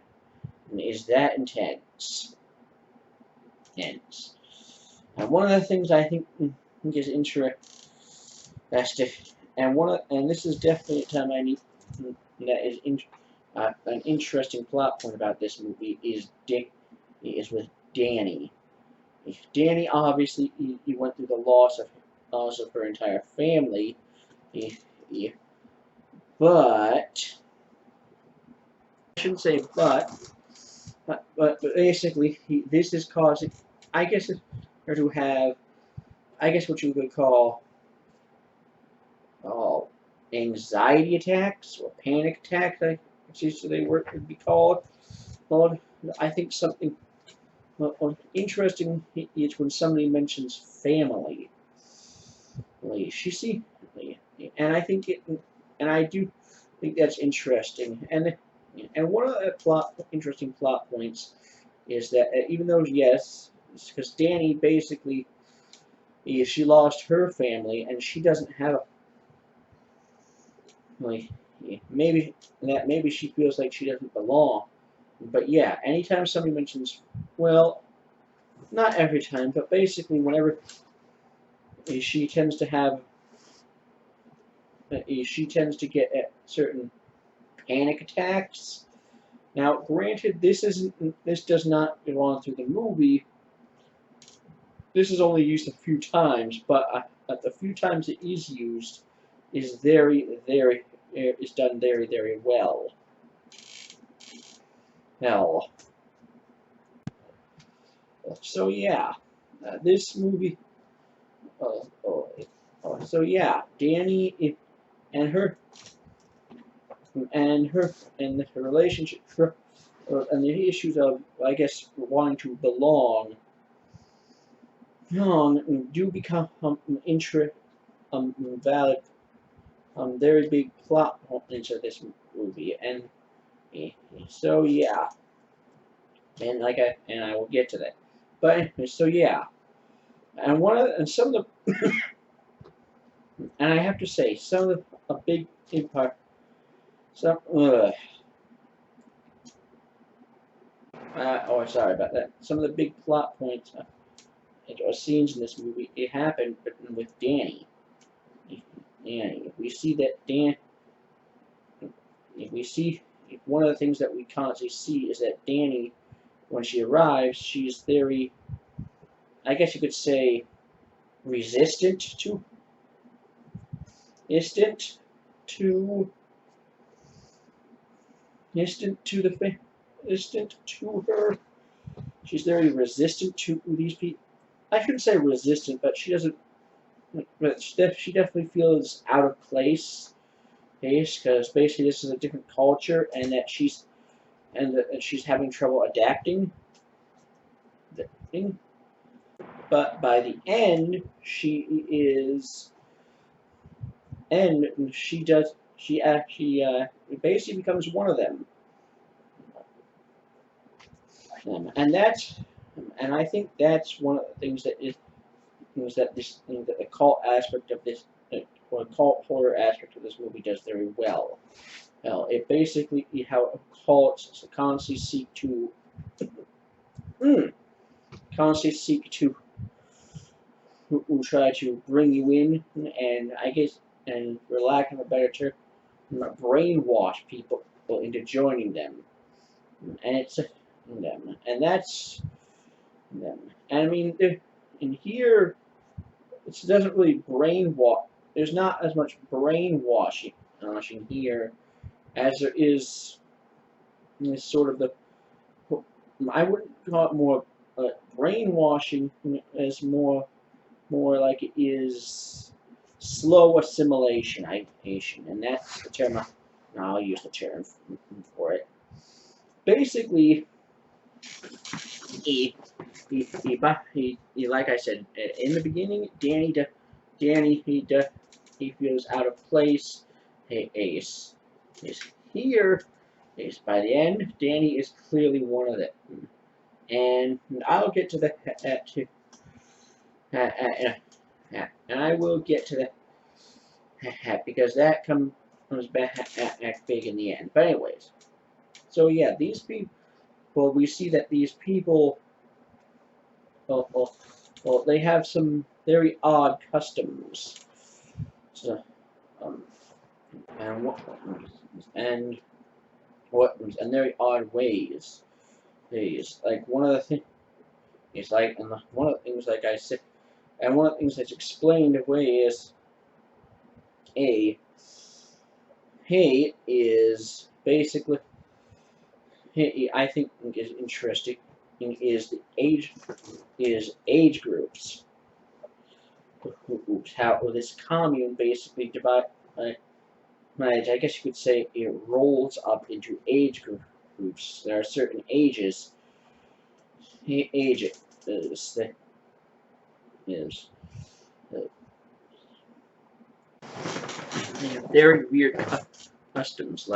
is that intense. And one of the things I think is interesting, and this is definitely a time I need that is an interesting plot point about this movie is with Danny. Danny obviously he went through the loss of her entire family, but I shouldn't say but basically this is causing, I guess, her to have, I guess what you would call anxiety attacks or panic attacks. I guess they would be called. I think something interesting is when somebody mentions family. And I think and I do think that's interesting. And one of the interesting plot points is that even though yes, because Danny basically she lost her family and she doesn't have a like maybe she feels like she doesn't belong. But yeah, anytime somebody mentions, well, not every time, but basically whenever she tends to have she tends to get certain panic attacks. Now, granted, this does not go on through the movie. This is only used a few times, but the few times it is used is is done very well. Hell, so yeah, this movie. Oh, oh, so yeah, Danny and her and her relationship and the issues of I guess wanting to belong do become valid very big plot into this movie and so yeah and I will get to that but so yeah and some of the and I have to say some of the a big part some oh sorry about that some of the big plot points or scenes in this movie it happened with Danny. And we see that we see one of the things that we constantly see is that Danny, when she arrives, she's very, I guess you could say, resistant to, distant to, distant to the, distant to her. She's very resistant to these people. I shouldn't say resistant, but she doesn't. But she definitely feels out of place, because basically this is a different culture, and that she's having trouble adapting. But by the end, she is, and she does, she actually basically becomes one of them, and I think that's one of the things that is that this that the cult aspect of this, or cult horror aspect of this movie does very well. It basically how cults constantly seek to constantly seek to who try to bring you in, and I guess, and for lack of a better term, brainwash people into joining them, and it's them, and that's them. And I mean, in here, it doesn't really brainwash. There's not as much brainwashing here as there is sort of the. I wouldn't call it more brainwashing as more like it is slow assimilation, and that's the term. I'll use the term for it. Basically, like I said in the beginning, Danny he feels out of place. Is here. Is by the end, Danny is clearly one of them, and I'll get to and I will get to that because that comes back big in the end. But anyways, so yeah, these people. Well, we see that these people. Well, they have some very odd customs. So, um, and and and very odd ways. Like one of the things. It's like, and one of the things, like I said, and one of the things that's explained away is a he is basically I think is interesting is the age groups. How this commune basically I guess you could say it rolls up into age groups. There are certain ages. Age is they have very weird customs,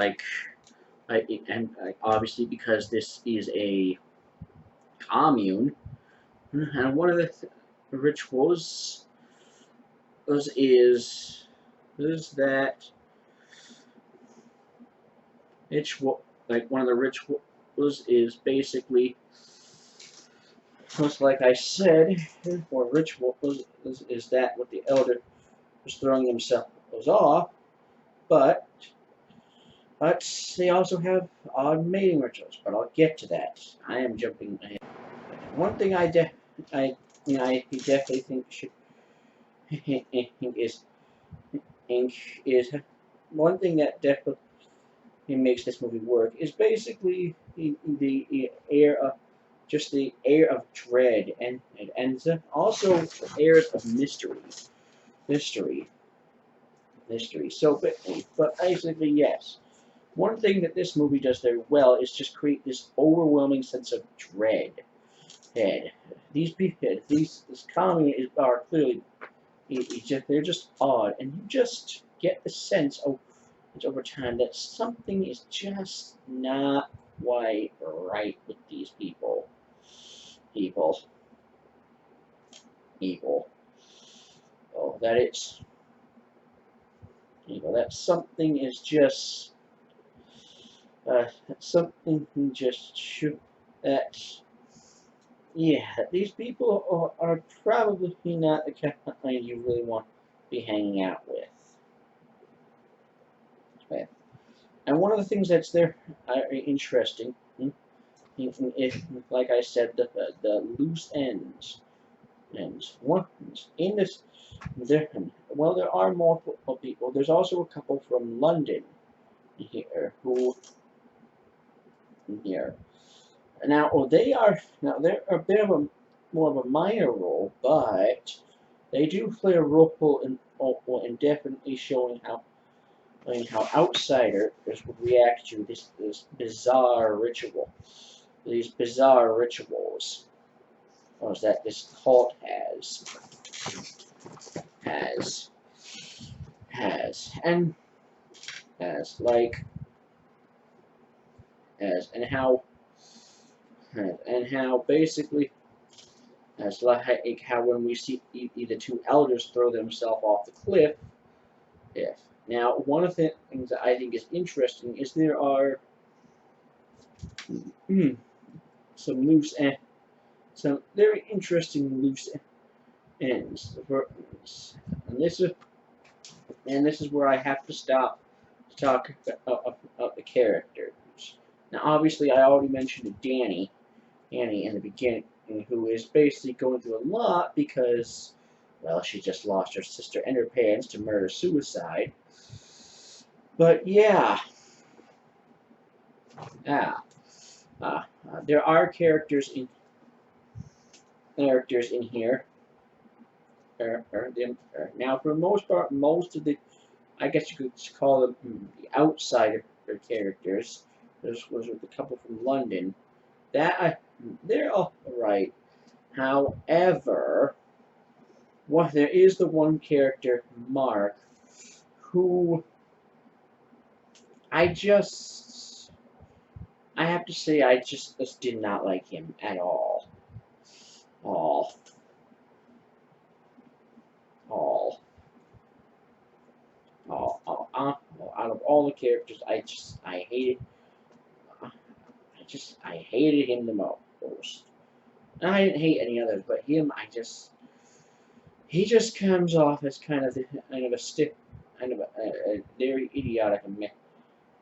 obviously because this is a commune, and one of the rituals is that ritual, like one of the rituals is basically, just like I said, or ritual is that what the elder was throwing themselves off, but they also have odd mating rituals. But I'll get to that. I am jumping ahead. One thing I definitely think should is is one thing that definitely makes this movie work is basically the air of just the air of dread and also airs of mystery. So, but basically, yes. One thing that this movie does very well is just create this overwhelming sense of dread. These people, this comedy are clearly, they're just odd, and you just get the sense over time that something is just not quite right with these people. Oh, that it's, that something is just, something just should, that, yeah, these people are probably not the kind you really want to be hanging out with. And one of the things that's there interesting is, like I said, the loose ends. One in this, there are multiple people. There's also a couple from London who here. Now, they're a bit of a more of a minor role, but they do play a role in definitely showing how outsiders would react to this bizarre ritual, these bizarre rituals, that this cult has and has like as and how basically as like how when we see the two elders throw themselves off the cliff. If now one of the things that I think is interesting is there are some some very interesting loose ends. And this is where I have to stop to talk about the characters. Now, obviously, I already mentioned Annie in the beginning, who is basically going through a lot because, well, she just lost her sister and her parents to murder-suicide. But yeah, there are characters in here. Now, for the most part, most of the, I guess you could call them the outsider characters. There's was a couple from London. They're all right. However, there is the one character, Mark, who I have to say, I just did not like him at all. Out of all the characters, I hated him the most. And I didn't hate any others, but him, he just comes off as kind of a stiff, kind of a very idiotic,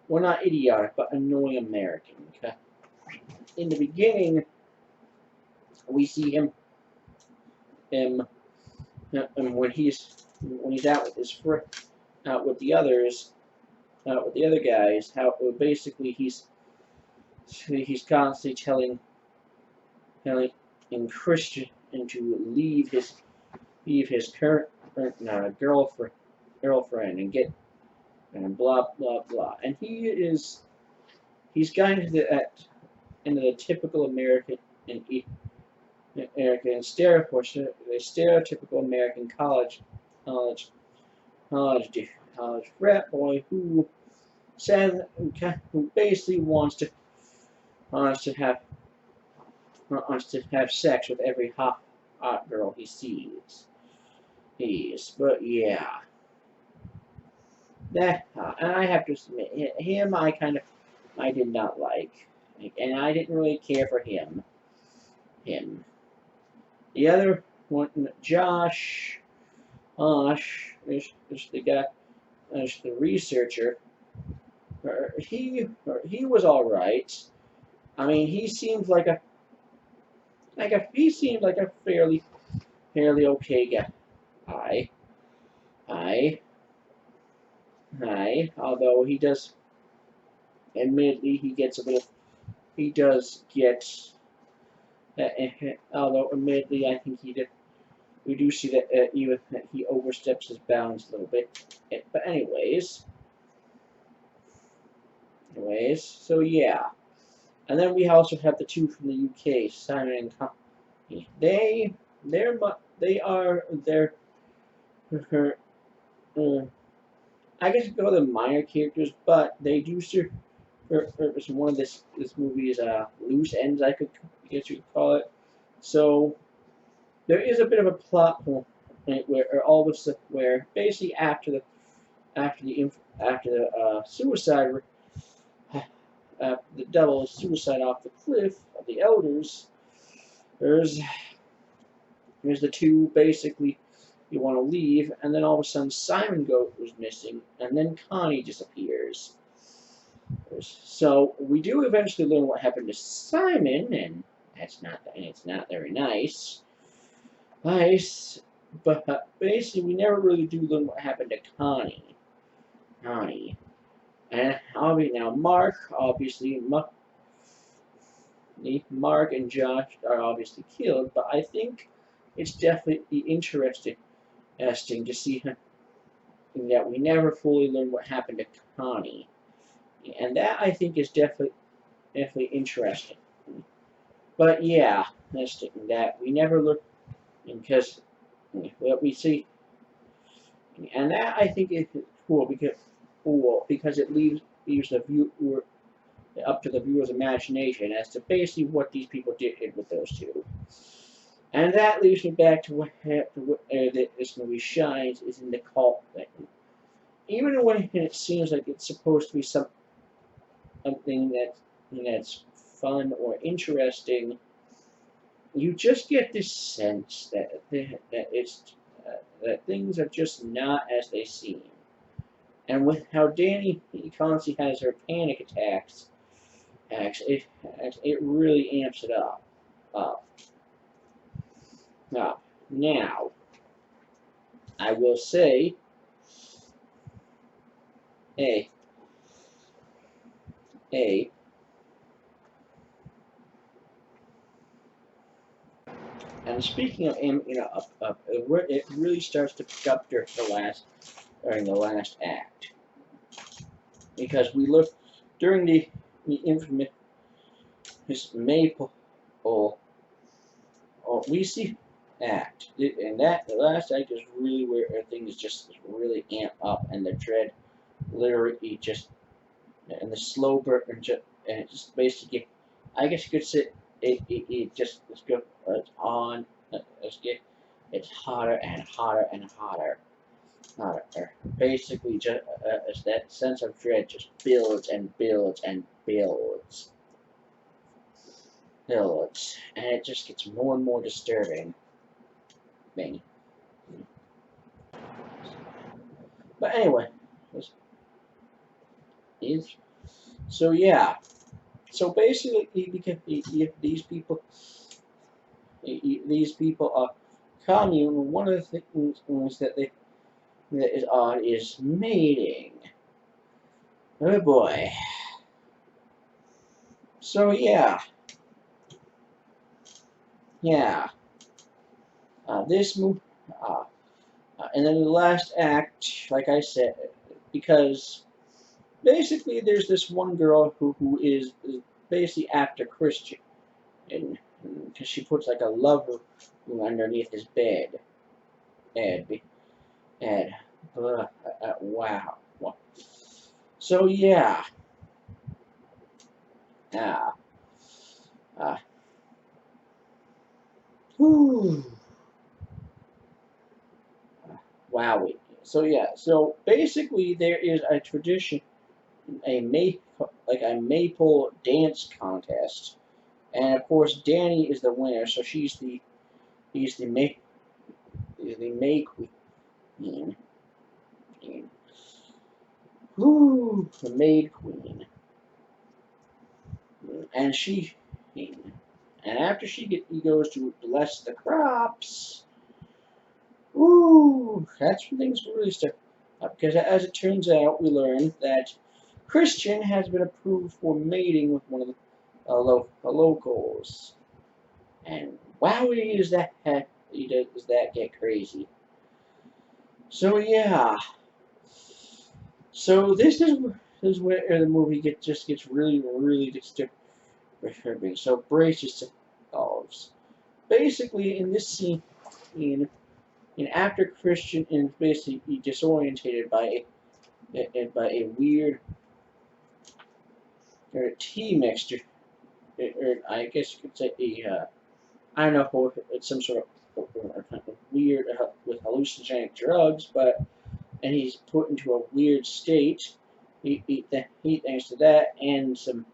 well, not idiotic, but annoying American. In the beginning, we see him and when he's out with his out with the others, with the other guys, how basically he's constantly telling Christian to leave his current girlfriend and get and blah blah blah, and he's kind of into the typical American stereotypical American college college frat boy who says who basically wants to have sex with every hot girl he sees. But yeah, and I have to admit, him I did not like, and I didn't really care for him. The other one, is the guy, is the researcher. He was all right. I mean, he seemed like a fairly okay guy. I, although he does, admittedly, he does get, although admittedly, I think we do see that even that he oversteps his bounds a little bit. But so yeah. And then we also have the two from the UK, Simon and Company. They're I guess you could call them minor characters, but they do serve as one of this movie's loose ends, guess you could call it. So there is a bit of a plot point where basically after the suicide the double suicide off the cliff of the elders, there's the two basically you want to leave, and then all of a sudden Simon goes missing, and then Connie disappears. So we do eventually learn what happened to Simon, and it's not very nice. But basically we never really do learn what happened to Connie. And now Mark, obviously, Mark and Josh are obviously killed, but I think it's definitely interesting to see that we never fully learn what happened to Connie, and that I think is definitely interesting. But yeah, that we never learn because what we see, and that I think is cool because it leaves the viewer up to the viewer's imagination as to basically what these people did with those two. And that leads me back to what this movie shines is in the cult thing. Even when it seems like it's supposed to be something that's fun or interesting, you just get this sense that that things are just not as they seem. And with how Danny constantly has her panic attacks, it really amps it up. Now, I will say, and speaking of it really starts to pick up during the last act, because we look during the infamous Maple, we see act, and that the last act is really where things just really amp up, and the dread literally just, and the slow burn, and it just basically, I guess you could say it just let's go on, it's hotter and hotter and hotter. Basically, just that sense of dread just builds and builds and builds, and it just gets more and more disturbing. But anyway, so yeah. So basically, these people are commune. One of the things that is odd is mating. Oh boy. So yeah. This movie, and then the last act, like I said, because basically there's this one girl who is basically after Christian, and because she puts like a lover underneath his bed, and Wow. So yeah. Ah. Uh, whew. Wowie. So yeah. So basically, there is a tradition, like a maple dance contest, and of course, Danny is the winner. So he's the May is the May Queen. Whoo, the Maid Queen, and and after he goes to bless the crops. Woo, that's when things really start up. Because as it turns out, we learn that Christian has been approved for mating with one of the locals. And wowie, does that get crazy. So yeah. So this is where the movie just gets really disturbing. So brace yourselves. Basically, in this scene, in after Christian is basically disorientated by a weird tea mixture, or I guess you could say I don't know if it's some sort of weird with hallucinogenic drugs, and he's put into a weird state. He thanks to that and some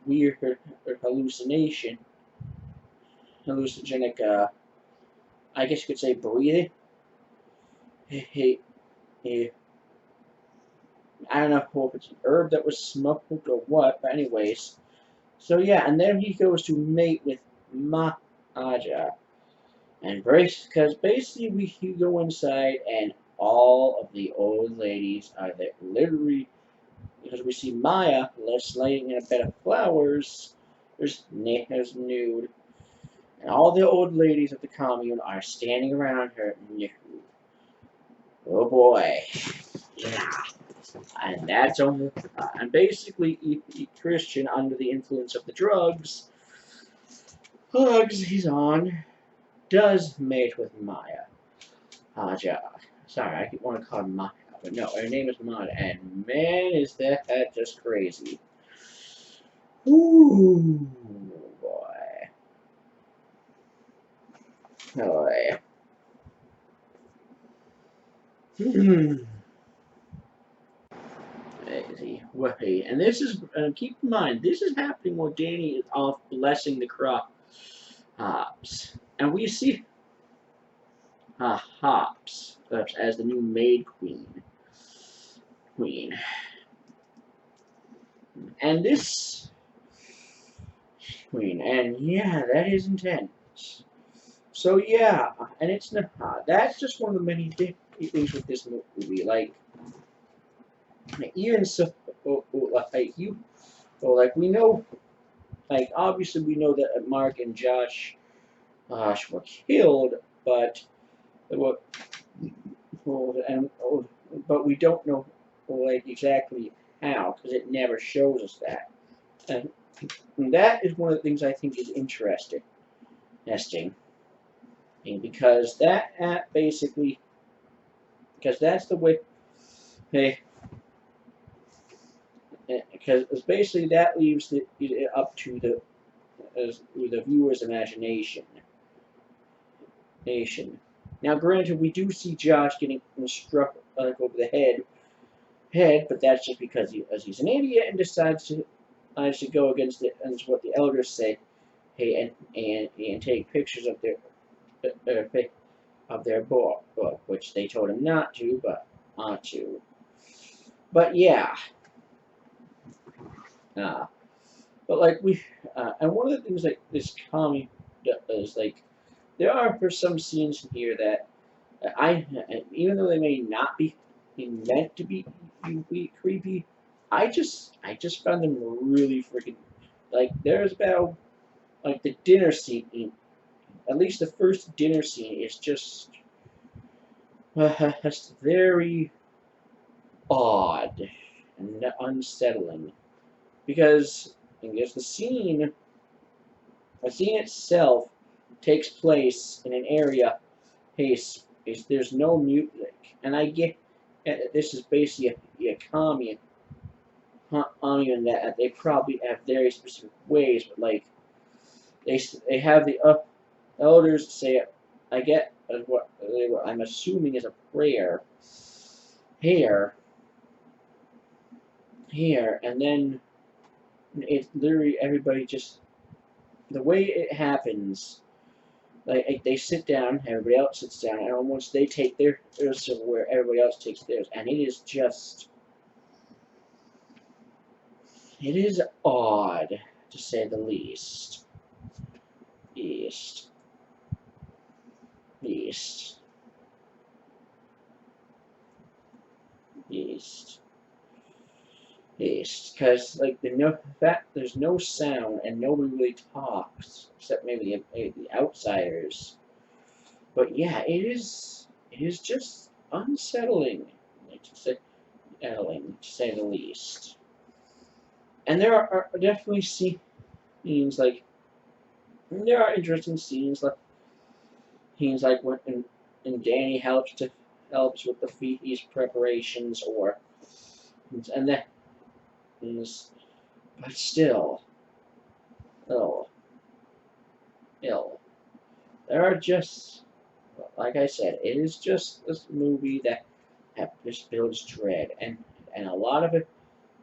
weird hallucinogenic I guess you could say breathing. He, he I don't know if it's an herb that was smoked or what, but anyways. So yeah, and then he goes to mate with Maja. And brace, because basically you go inside and all of the old ladies are there, literally, because we see Maya laying in a bed of flowers, there's nude, and all the old ladies of the commune are standing around her nude. Oh boy, yeah. And that's only, and basically, Christian, under the influence of the drugs he's on, does mate with Maya. Haja. Sorry, I keep wanting to call her Maya, but no, her name is Maya, and man, is that just crazy. Ooh, boy. Oh, yeah. Crazy. Wait, and this is, keep in mind, this is happening while Danny is off blessing the crops. And we see Hops as the new maid queen. And this queen, and yeah, that is intense. So yeah, and it's not, that's just one of the many things with this movie. Like, even so, like like we know, like obviously we know that Mark and Josh were killed, but what, but we don't know like exactly how, because it never shows us that. And that is one of the things I think is interesting, because that basically, because that's the way they, because basically that leaves it up to the viewer's imagination. Now, granted, we do see Josh getting struck over the head, but that's just because he's an idiot and decides to go against it, and it's what the elders say. Hey, and take pictures of their book, which they told him not to, but ought to. But yeah, uh, but like and one of the things like this comic does, like, there are for some scenes in here that even though they may not be meant to be creepy, I just found them really freaking, like, there's about, like, the dinner scene, at least the first dinner scene is just very odd and unsettling, because I guess the scene itself takes place in an area, hey, is there's no music, and I get this is basically a commune, that they probably have very specific ways, but like they have the elders say, I get what I'm assuming is a prayer here, and then it's literally everybody just the way it happens. Like they sit down, everybody else sits down, and almost they take their silverware, everybody else takes theirs, and it is just, it is odd to say the least. East, east, east, east, because like the fact there's no sound and nobody really talks except maybe the outsiders. But yeah, it is just unsettling, to say the least. And there are definitely scenes like there are interesting scenes like when Danny helps with the feast preparations, or and then but still ill ill. There are just, like I said, it is just this movie that just builds dread, and a lot of it.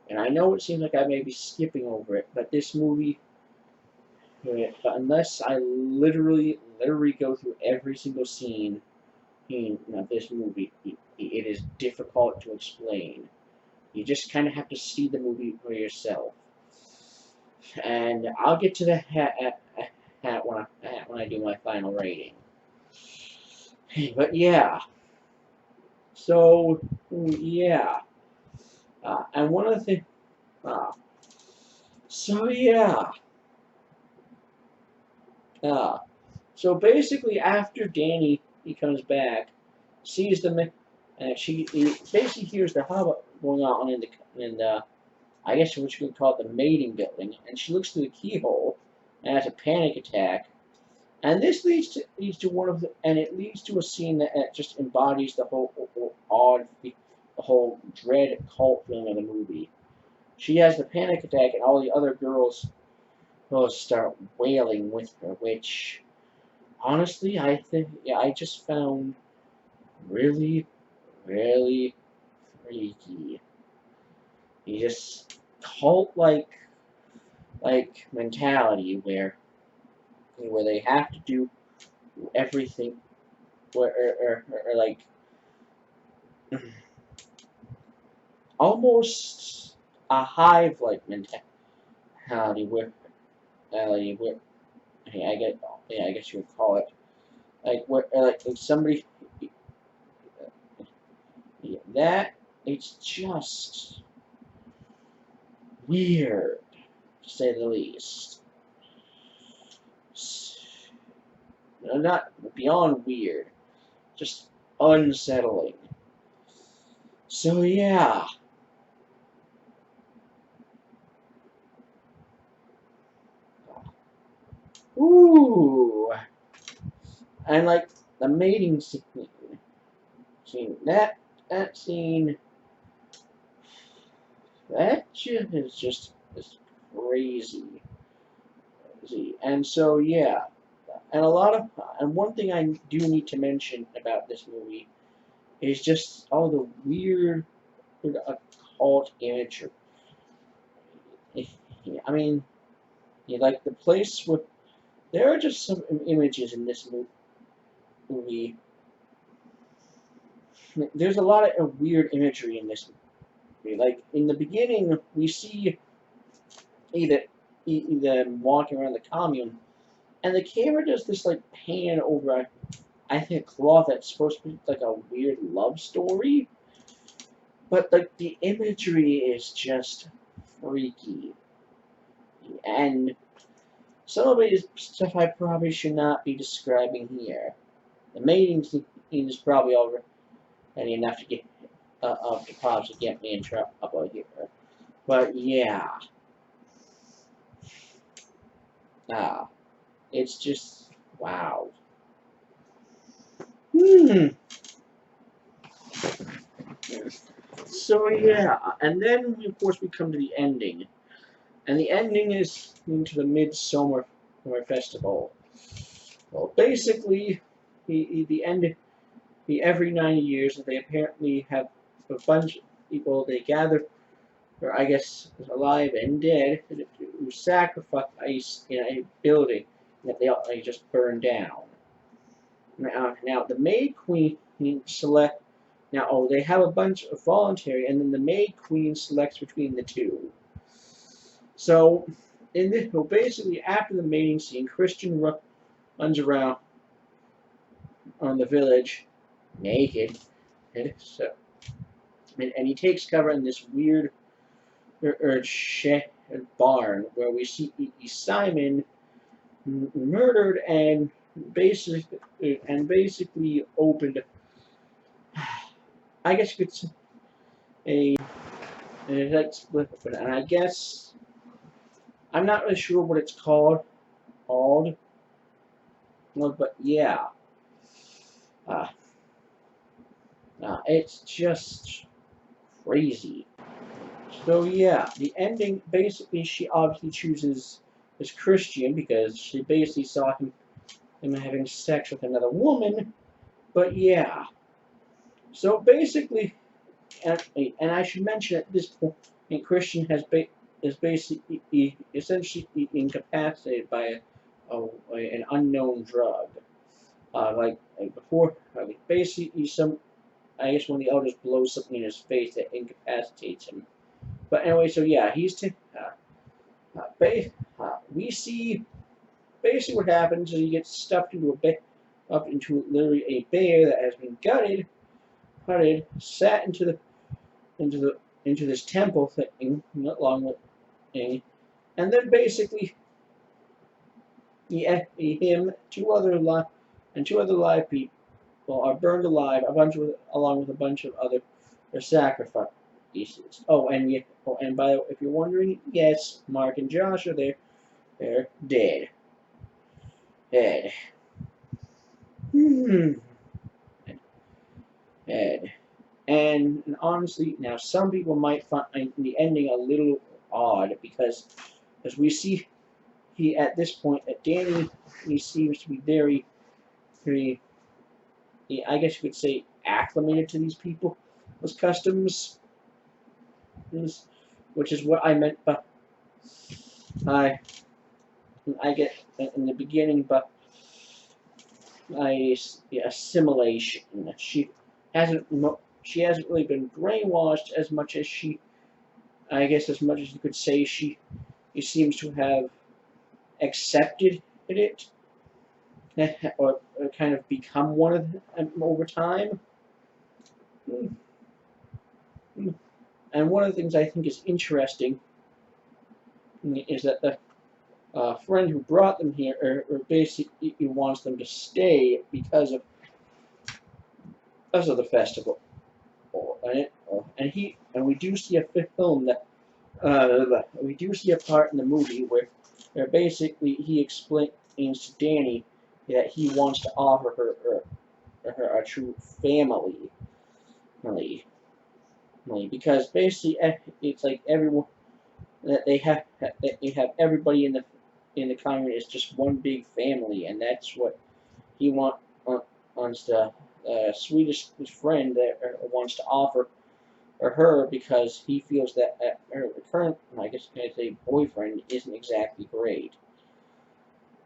And I know it seems like I may be skipping over it, but this movie, but unless I literally go through every single scene of this movie, it is difficult to explain. You just kind of have to see the movie for yourself. And I'll get to the hat when I do my final rating. But yeah, so yeah, and one of the things, uh, so yeah, uh, so basically after Danny he comes back, sees them, and he basically hears the hubbub going on in the I guess what you could call it the mating building, and she looks through the keyhole and has a panic attack. And this leads to one of the, and it leads to a scene that just embodies the whole odd, the whole dread cult feeling of the movie. She has the panic attack, and all the other girls will start wailing with her, which honestly I think, yeah, I just found really, really freaky. You just cult like mentality where they have to do everything, or like almost a hive-like mentality where hey, I guess you would call it like where like if somebody that it's just weird to say the least. Not beyond weird, just unsettling. So yeah. Ooh. And like the mating scene that scene that is crazy. And so yeah. And one thing I do need to mention about this movie is just all the weird occult imagery. I mean, like the place where there are just some images in this movie. There's a lot of weird imagery in this movie. Like in the beginning, we see either them walking around the commune, and the camera does this like pan over, I think, cloth that's supposed to be like a weird love story, but like the imagery is just freaky, and some of it is stuff I probably should not be describing here. The mating scene is probably already enough to get to probably get me in trouble here. But yeah, it's just wow. Hmm. So yeah, and then of course we come to the ending, and the ending is into the Midsommar festival. Well, basically, the end. Every 90 years, they apparently have a bunch of people they gather, or I guess alive and dead, who sacrifice in a building that they just burn down. Now the Maid Queen select. Now, they have a bunch of voluntary, and then the Maid Queen selects between the two. So, in this, well, basically, after the mating scene, Christian runs around on the village naked, and so, and he takes cover in this weird shed barn where we see Simon murdered and basically opened. I guess you could say a split open, and I guess I'm not really sure what it's called. Well, but yeah, uh, it's just crazy. So yeah, the ending basically she obviously chooses as Christian because she basically saw him having sex with another woman. But yeah, so basically, and I should mention at this point, Christian is basically essentially incapacitated by an unknown drug. Like before, basically some I guess one of the elders blows something in his face that incapacitates him. But anyway, so yeah, we see basically what happens is he gets stuffed into literally a bear that has been gutted, sat into the into this temple thing, along with thing, and then basically him, two other live people are burned alive, along with a bunch of other sacrifices. And by the way, if you're wondering, yes, Mark and Josh are there. They're dead. Dead. Hmm. Dead. And honestly, now some people might find the ending a little odd because, as we see, at this point, that Danny he seems to be very, I guess you could say, acclimated to these people's customs, which is what I meant by I get in the beginning, but assimilation. Hasn't she hasn't really been brainwashed as much as I guess as much as you could say she seems to have accepted it, or kind of become one of them over time. And one of the things I think is interesting is that the friend who brought them here, or basically he wants them to stay because of the festival. And we do see a film that we do see a part in the movie where basically he explains to Danny that he wants to offer her a true family, because basically it's like everyone that they have everybody in the community is just one big family, and that's what he wants to Swedish friend that wants to offer her, because he feels that her current, I guess you could say, boyfriend isn't exactly great.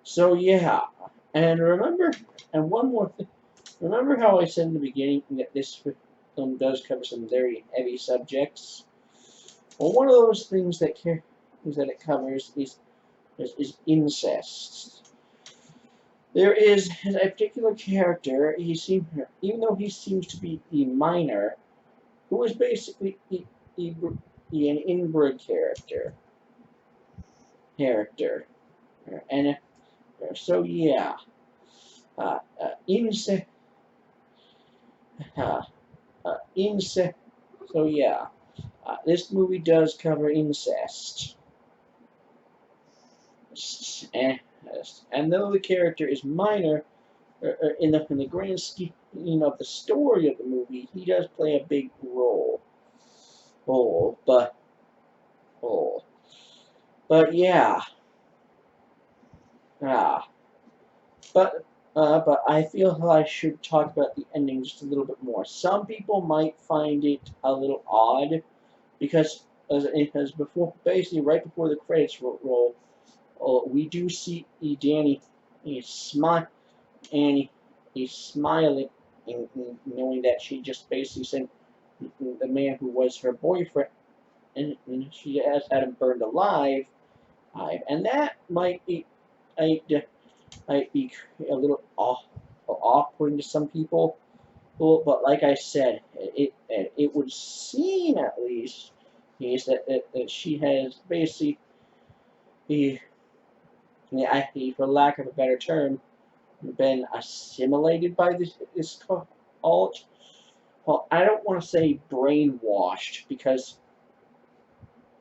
So yeah, and one more thing. Remember how I said in the beginning that this film does cover some very heavy subjects? Well, one of those things that it covers is incest. There is a particular character. Even though he seems to be the minor, who is basically an inbred character, and so yeah, incest, uh, incest. So yeah, this movie does cover incest, and though the character is minor, in the grand scheme of the story of the movie, he does play a big role. Oh, but oh, but yeah, ah, but I feel I should talk about the ending just a little bit more. Some people might find it a little odd because as before, basically right before the credits roll, we do see Danny, he's smile, and he's smiling, and knowing that she just basically sent the man who was her boyfriend, and she has had him burned alive, and that might be a little awkward to some people. Well, but like I said, it would seem at least is that she has basically, he, for lack of a better term, been assimilated by this cult. Well, I don't want to say brainwashed because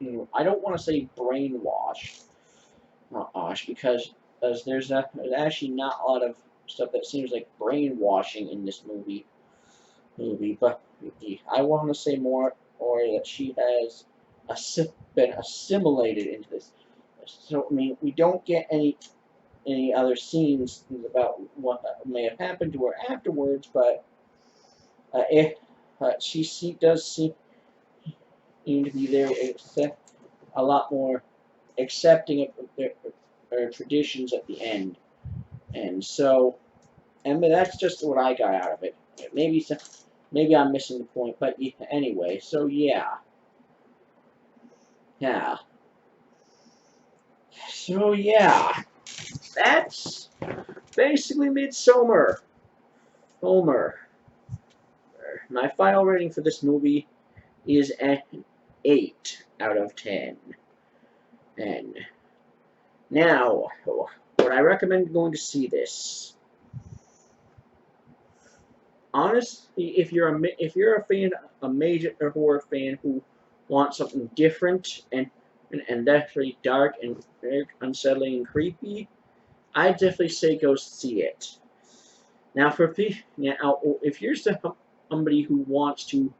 I don't want to say brainwashed, because there's actually not a lot of stuff that seems like brainwashing in this movie, but I want to say more or that she has been assimilated into this. So I mean, we don't get any other scenes about what may have happened to her afterwards, but if she does seem to be there, a lot more accepting of their traditions at the end, and so, and that's just what I got out of it. Maybe I'm missing the point, but anyway, so yeah, so yeah, that's basically Midsommar. Homer. My final rating for this movie is an 8 out of 10. And now, would I recommend going to see this? Honestly, if you're a major horror fan who wants something different and definitely dark and very unsettling and creepy, I'd definitely say go see it. Now, if you're somebody who wants to,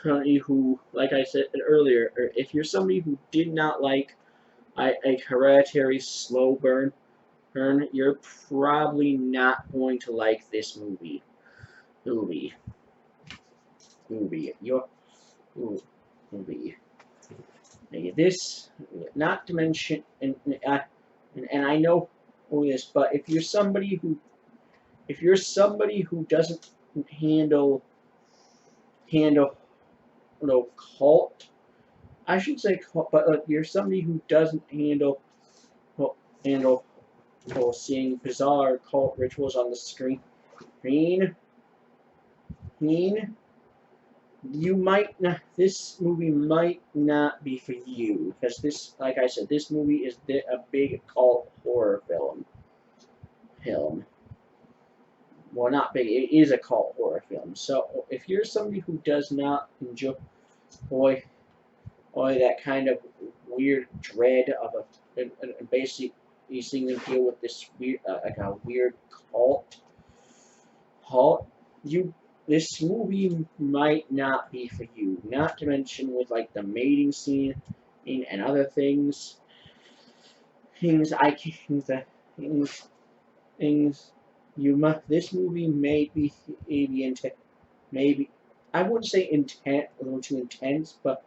who, like I said earlier, or if you're somebody who did not like a hereditary slow burn, you're probably not going to like this movie. Your movie. This, not to mention, and I know this, but if you're somebody who doesn't handle cult, I should say cult, but you're somebody who doesn't handle seeing bizarre cult rituals on the screen, you might not. This movie might not be for you because this, like I said, this movie is a big cult horror film. Well, not big. It is a cult horror film. So if you're somebody who does not enjoy that kind of weird dread of basically you seeing them deal with this weird, like a weird cult, this movie might not be for you. Not to mention with like the mating scene and other things, things this movie may be into, maybe I wouldn't say a little too intense, but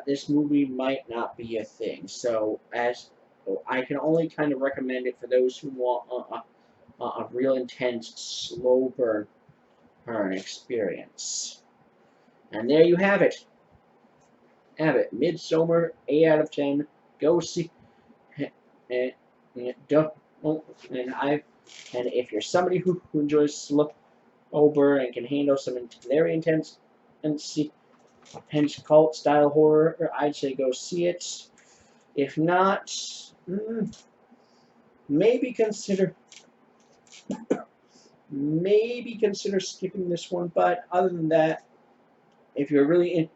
this movie might not be a thing. So I can only kind of recommend it for those who want a real intense slow burn experience. And there you have it. Midsommar, 8 out of 10. Go see. And don't. And if you're somebody who enjoys slow burn and can handle some very intense cult style horror, I'd say go see it. If not, maybe consider skipping this one. But other than that, if you're really in,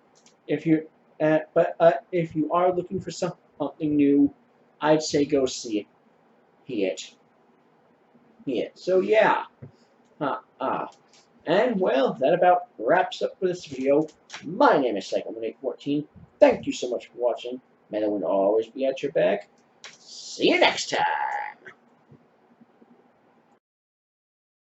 if you're if you are looking for something new, I'd say go see it. So yeah, And, well, that about wraps up for this video. My name is Cycle1814. Thank you so much for watching. May the wind always be at your back. See you next time.